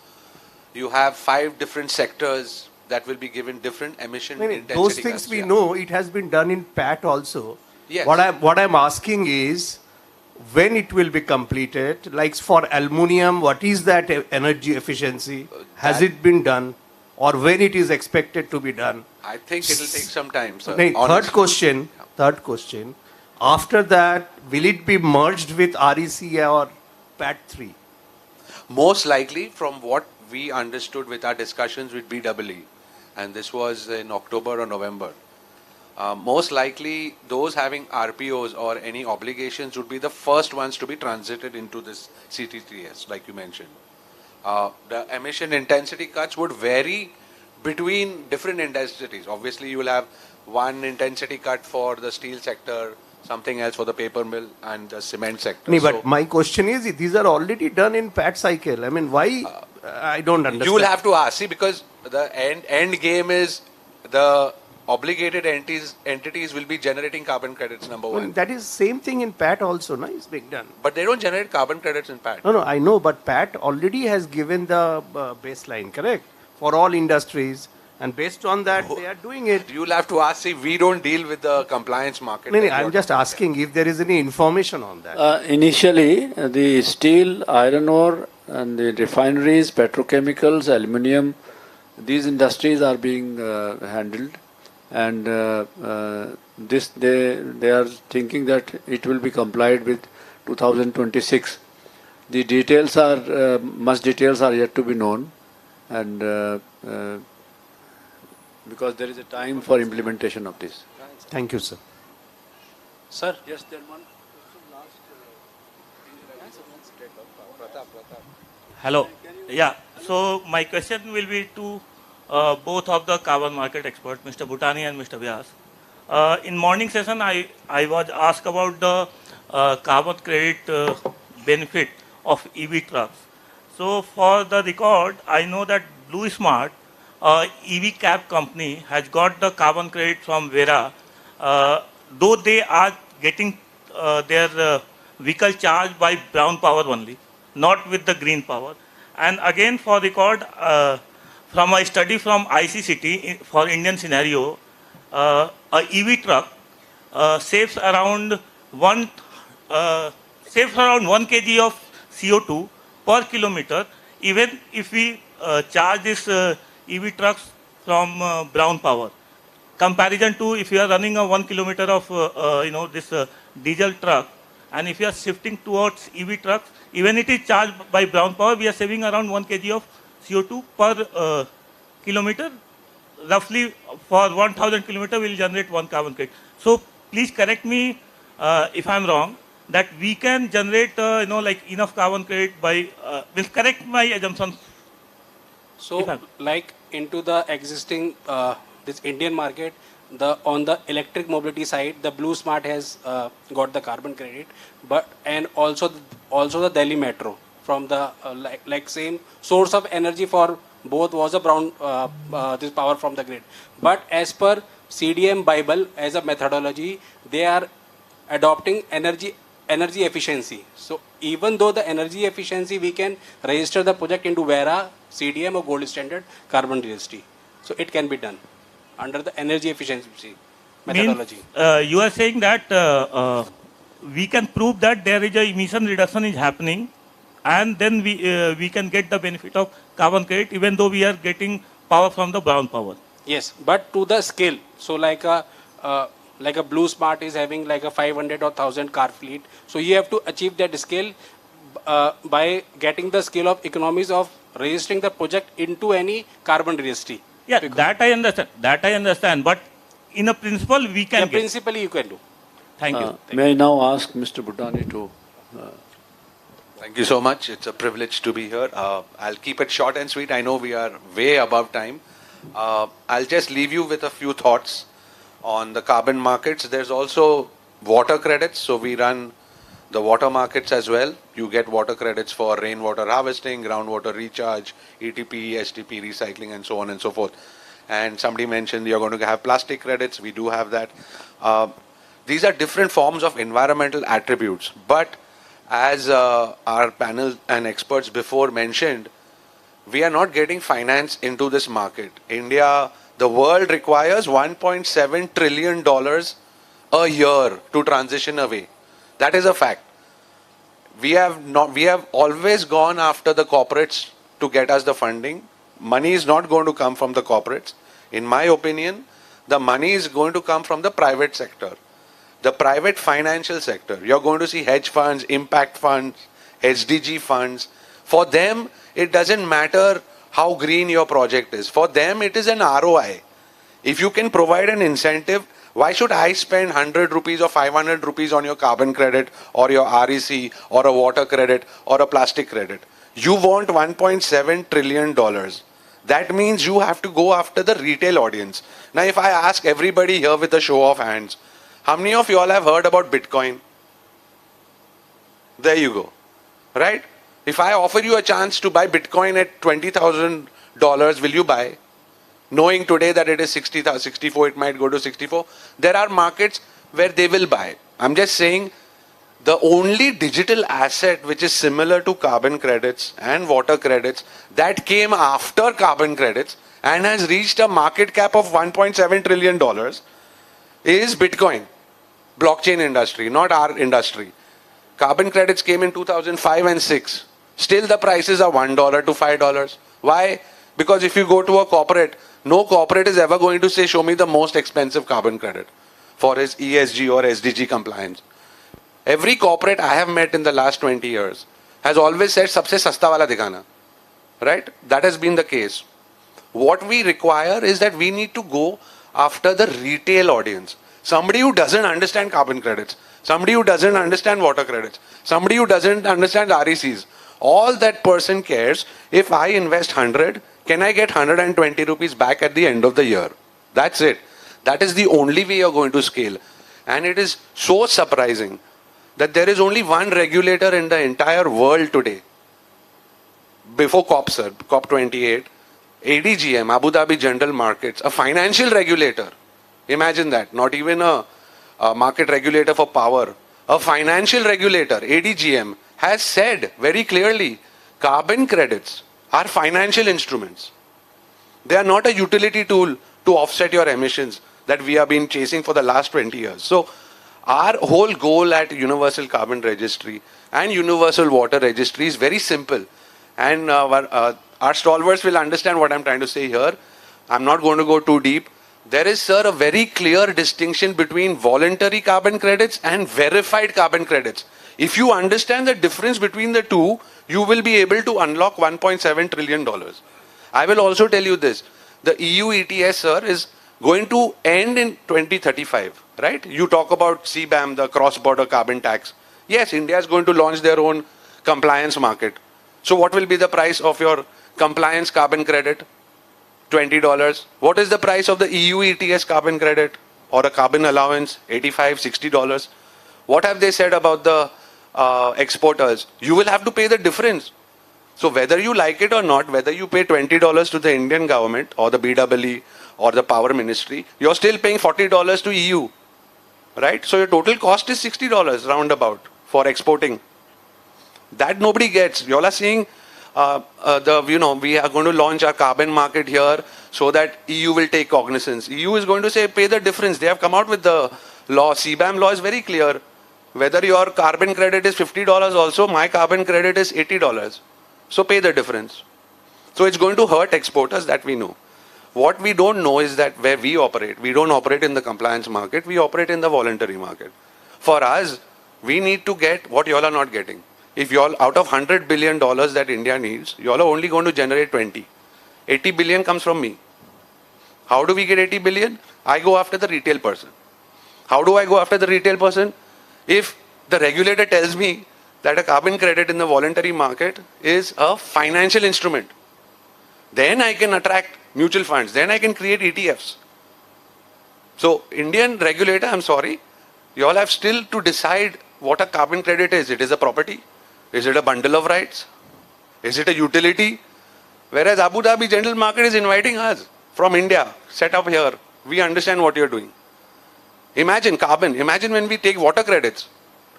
you have 5 different sectors that will be given different emission intensity. Those things we know, it has been done in PAT also. Yes. What I'm asking is, when it will be completed, like for aluminium, what is that energy efficiency? Has it been done? Or when it is expected to be done? I think it will take some time, sir. Third question, after that, will it be merged with REC or PAT 3? Most likely, from what we understood with our discussions with BEE, and this was in October or November, most likely those having RPOs or any obligations would be the first ones to be transited into this CTTS, like you mentioned. The emission intensity cuts would vary between different intensities. Obviously, you will have one intensity cut for the steel sector, something else for the paper mill and the cement sector. No, but my question is, these are already done in PAT cycle. I mean, why? I don't understand. You will have to ask. See, because the end game is the obligated entities will be generating carbon credits, number one. Well, that is same thing in PAT also, no? It's being done. But they don't generate carbon credits in PAT. No, I know, but PAT already has given the baseline, correct? For all industries. And based on that, they are doing it. You'll have to ask. See, we don't deal with the compliance market. No, I'm just asking if there is any information on that. Initially, the steel, iron ore, and the refineries, petrochemicals, aluminium, these industries are being handled. And they are thinking that it will be complied with 2026. The details are, much details are yet to be known, and because there is a time for implementation of this. Thank you, sir. Sir? Yes, then one. Hello. Yeah. So my question will be to both of the carbon market experts, Mr. Bhutani and Mr. Vyas. In morning session, I was asked about the carbon credit benefit of EV trucks. So for the record, I know that Blue Smart, EV cab company, has got the carbon credit from Vera, though they are getting their vehicle charged by brown power only, not with the green power. And again, for record, from a study from ICCT for Indian scenario, a EV truck saves around 1 kg of CO2 per kilometer, even if we charge this EV trucks from brown power. Comparison to if you are running a 1 kilometer of this diesel truck, and if you are shifting towards EV trucks, even it is charged by brown power, we are saving around 1 kg of CO2 per kilometer. Roughly for 1000 kilometer we will generate 1 carbon credit. So please correct me if I am wrong, that we can generate like enough carbon credit by, will correct my assumptions. So like into the existing this Indian market, on the electric mobility side, the Blue Smart has got the carbon credit, but and also the Delhi Metro from the like same source of energy for both was a brown this power from the grid. But as per CDM Bible as a methodology, they are adopting energy efficiency. So even though the energy efficiency, we can register the project into Vera, CDM or Gold Standard Carbon Registry. So it can be done under the energy efficiency methodology. You are saying that we can prove that there is a emission reduction is happening, and then we can get the benefit of carbon credit even though we are getting power from the brown power. Yes, but to the scale. So like a Blue Smart is having like a 500 or 1000 car fleet. So you have to achieve that scale by getting the scale of economies of registering the project into any carbon registry. Yeah, that I understand. But in a principle, we can. Yeah, principally you can do. Thank you. May I now ask Mr. Bhutani to Thank you so much. It's a privilege to be here. I'll keep it short and sweet. I know we are way above time. I'll just leave you with a few thoughts on the carbon markets. There's also water credits. So we run the water markets as well. You get water credits for rainwater harvesting, groundwater recharge, ETP, STP, recycling, and so on and so forth. And somebody mentioned you're going to have plastic credits. We do have that. These are different forms of environmental attributes. But as our panel and experts before mentioned, we are not getting finance into this market. India, the world requires $1.7 trillion a year to transition away. That is a fact. We have always gone after the corporates to get us the funding. Money is not going to come from the corporates. In my opinion, the money is going to come from the private sector, the private financial sector. You're going to see hedge funds, impact funds, SDG funds. For them, it doesn't matter how green your project is. For them, it is an ROI. If you can provide an incentive, why should I spend 100 rupees or 500 rupees on your carbon credit or your REC or a water credit or a plastic credit? You want $1.7 trillion. That means you have to go after the retail audience. Now, if I ask everybody here with a show of hands, how many of you all have heard about Bitcoin? There you go. Right? If I offer you a chance to buy Bitcoin at $20,000, will you buy? Knowing today that it is 64, it might go to 64. There are markets where they will buy. I'm just saying the only digital asset which is similar to carbon credits and water credits that came after carbon credits and has reached a market cap of $1.7 trillion is Bitcoin. Blockchain industry, not our industry. Carbon credits came in 2005 and 6. Still the prices are $1 to $5. Why? Because if you go to a corporate, no corporate is ever going to say, show me the most expensive carbon credit for his ESG or SDG compliance. Every corporate I have met in the last 20 years has always said, sabse sasta wala dikhana. Right? That has been the case. What we require is that we need to go after the retail audience. Somebody who doesn't understand carbon credits, somebody who doesn't understand water credits, somebody who doesn't understand RECs. All that person cares, if I invest 100, can I get 120 rupees back at the end of the year? That's it. That is the only way you're going to scale. And it is so surprising that there is only one regulator in the entire world today. Before COP28, ADGM, Abu Dhabi General Markets, a financial regulator. Imagine that, not even a market regulator for power. A financial regulator, ADGM, has said very clearly, carbon credits are financial instruments. They are not a utility tool to offset your emissions that we have been chasing for the last 20 years. So our whole goal at Universal Carbon Registry and Universal Water Registry is very simple. And our stalwarts will understand what I'm trying to say here. I'm not going to go too deep. There is, sir, a very clear distinction between voluntary carbon credits and verified carbon credits. If you understand the difference between the two, you will be able to unlock $1.7 trillion. I will also tell you this. The EU ETS, sir, is going to end in 2035, right? You talk about CBAM, the cross-border carbon tax. Yes, India is going to launch their own compliance market. So what will be the price of your compliance carbon credit? $20. What is the price of the EU ETS carbon credit or a carbon allowance? $85, $60. What have they said about the exporters? You will have to pay the difference. So whether you like it or not, whether you pay $20 to the Indian government or the BEE or the power ministry, you're still paying $40 to EU. Right? So your total cost is $60 roundabout for exporting. That nobody gets. You all are seeing we are going to launch our carbon market here so that EU will take cognizance. EU is going to say, pay the difference. They have come out with the law. CBAM law is very clear. Whether your carbon credit is $50 also, my carbon credit is $80. So pay the difference. So it's going to hurt exporters, that we know. What we don't know is that where we operate, we don't operate in the compliance market, we operate in the voluntary market. For us, we need to get what you all are not getting. If you all, out of $100 billion that India needs, you all are only going to generate 20. 80 billion comes from me. How do we get 80 billion? I go after the retail person. How do I go after the retail person? If the regulator tells me that a carbon credit in the voluntary market is a financial instrument. Then I can attract mutual funds. Then I can create ETFs. So Indian regulator, I'm sorry, you all have still to decide what a carbon credit is. It is a property. Is it a bundle of rights? Is it a utility? Whereas Abu Dhabi general market is inviting us from India, set up here. We understand what you're doing. Imagine carbon. Imagine when we take water credits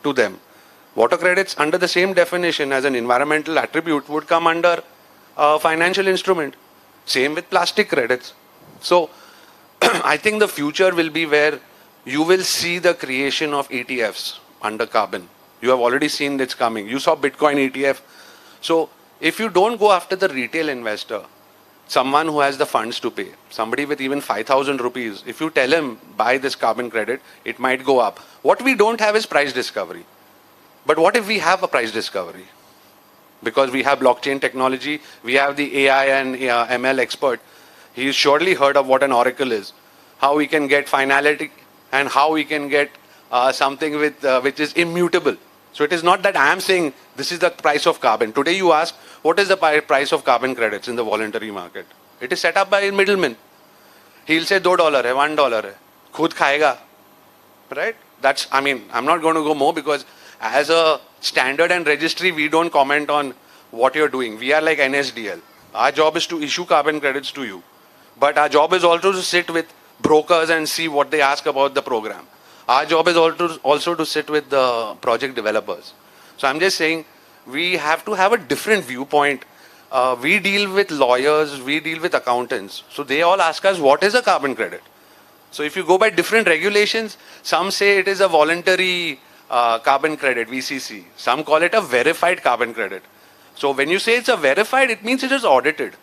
to them. Water credits under the same definition as an environmental attribute would come under a financial instrument. Same with plastic credits. So I think the future will be where you will see the creation of ETFs under carbon. You have already seen it's coming. You saw Bitcoin ETF. So if you don't go after the retail investor, someone who has the funds to pay, somebody with even 5,000 rupees, if you tell him buy this carbon credit, it might go up. What we don't have is price discovery. But what if we have a price discovery? Because we have blockchain technology, we have the AI and ML expert. He's surely heard of what an oracle is, how we can get finality and how we can get something with, which is immutable. So it is not that I am saying this is the price of carbon. Today you ask, what is the price of carbon credits in the voluntary market? It is set up by a middleman. He'll say $2 hai, $1 hai. Khud khayega. Right? That's, I mean, I'm not going to go more because as a standard and registry, we don't comment on what you're doing. We are like NSDL. Our job is to issue carbon credits to you. But our job is also to sit with brokers and see what they ask about the program. Our job is also to sit with the project developers. So I'm just saying, we have to have a different viewpoint. We deal with lawyers, we deal with accountants. So they all ask us, what is a carbon credit? So if you go by different regulations, some say it is a voluntary carbon credit, VCC. Some call it a verified carbon credit. So when you say it's a verified, it means it is audited.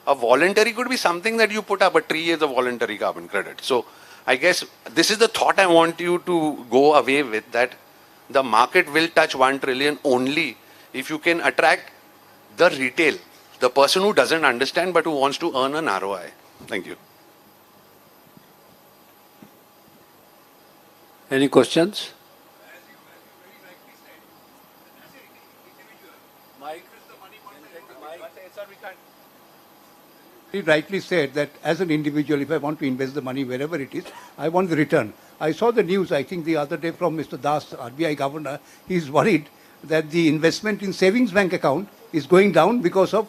A voluntary could be something that you put up. A tree is a voluntary carbon credit. So I guess this is the thought I want you to go away with, that the market will touch 1 trillion only if you can attract the retail, the person who doesn't understand but who wants to earn an ROI. Thank you. Any questions? He rightly said that as an individual, if I want to invest the money wherever it is, I want the return. I saw the news, I think the other day from Mr. Das, RBI governor. He's worried that the investment in savings bank account is going down because of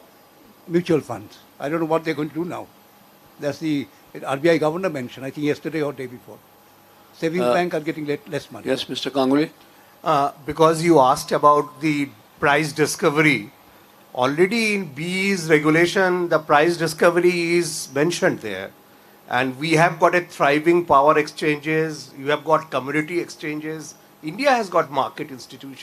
mutual funds. I don't know what they're going to do now. That's the RBI governor mentioned, I think yesterday or day before. Savings bank are getting less money. Yes, Mr. Ganguly. Because you asked about the price discovery, already in BE's regulation, the price discovery is mentioned there. And we have got a thriving power exchanges, you have got commodity exchanges. India has got market institutions.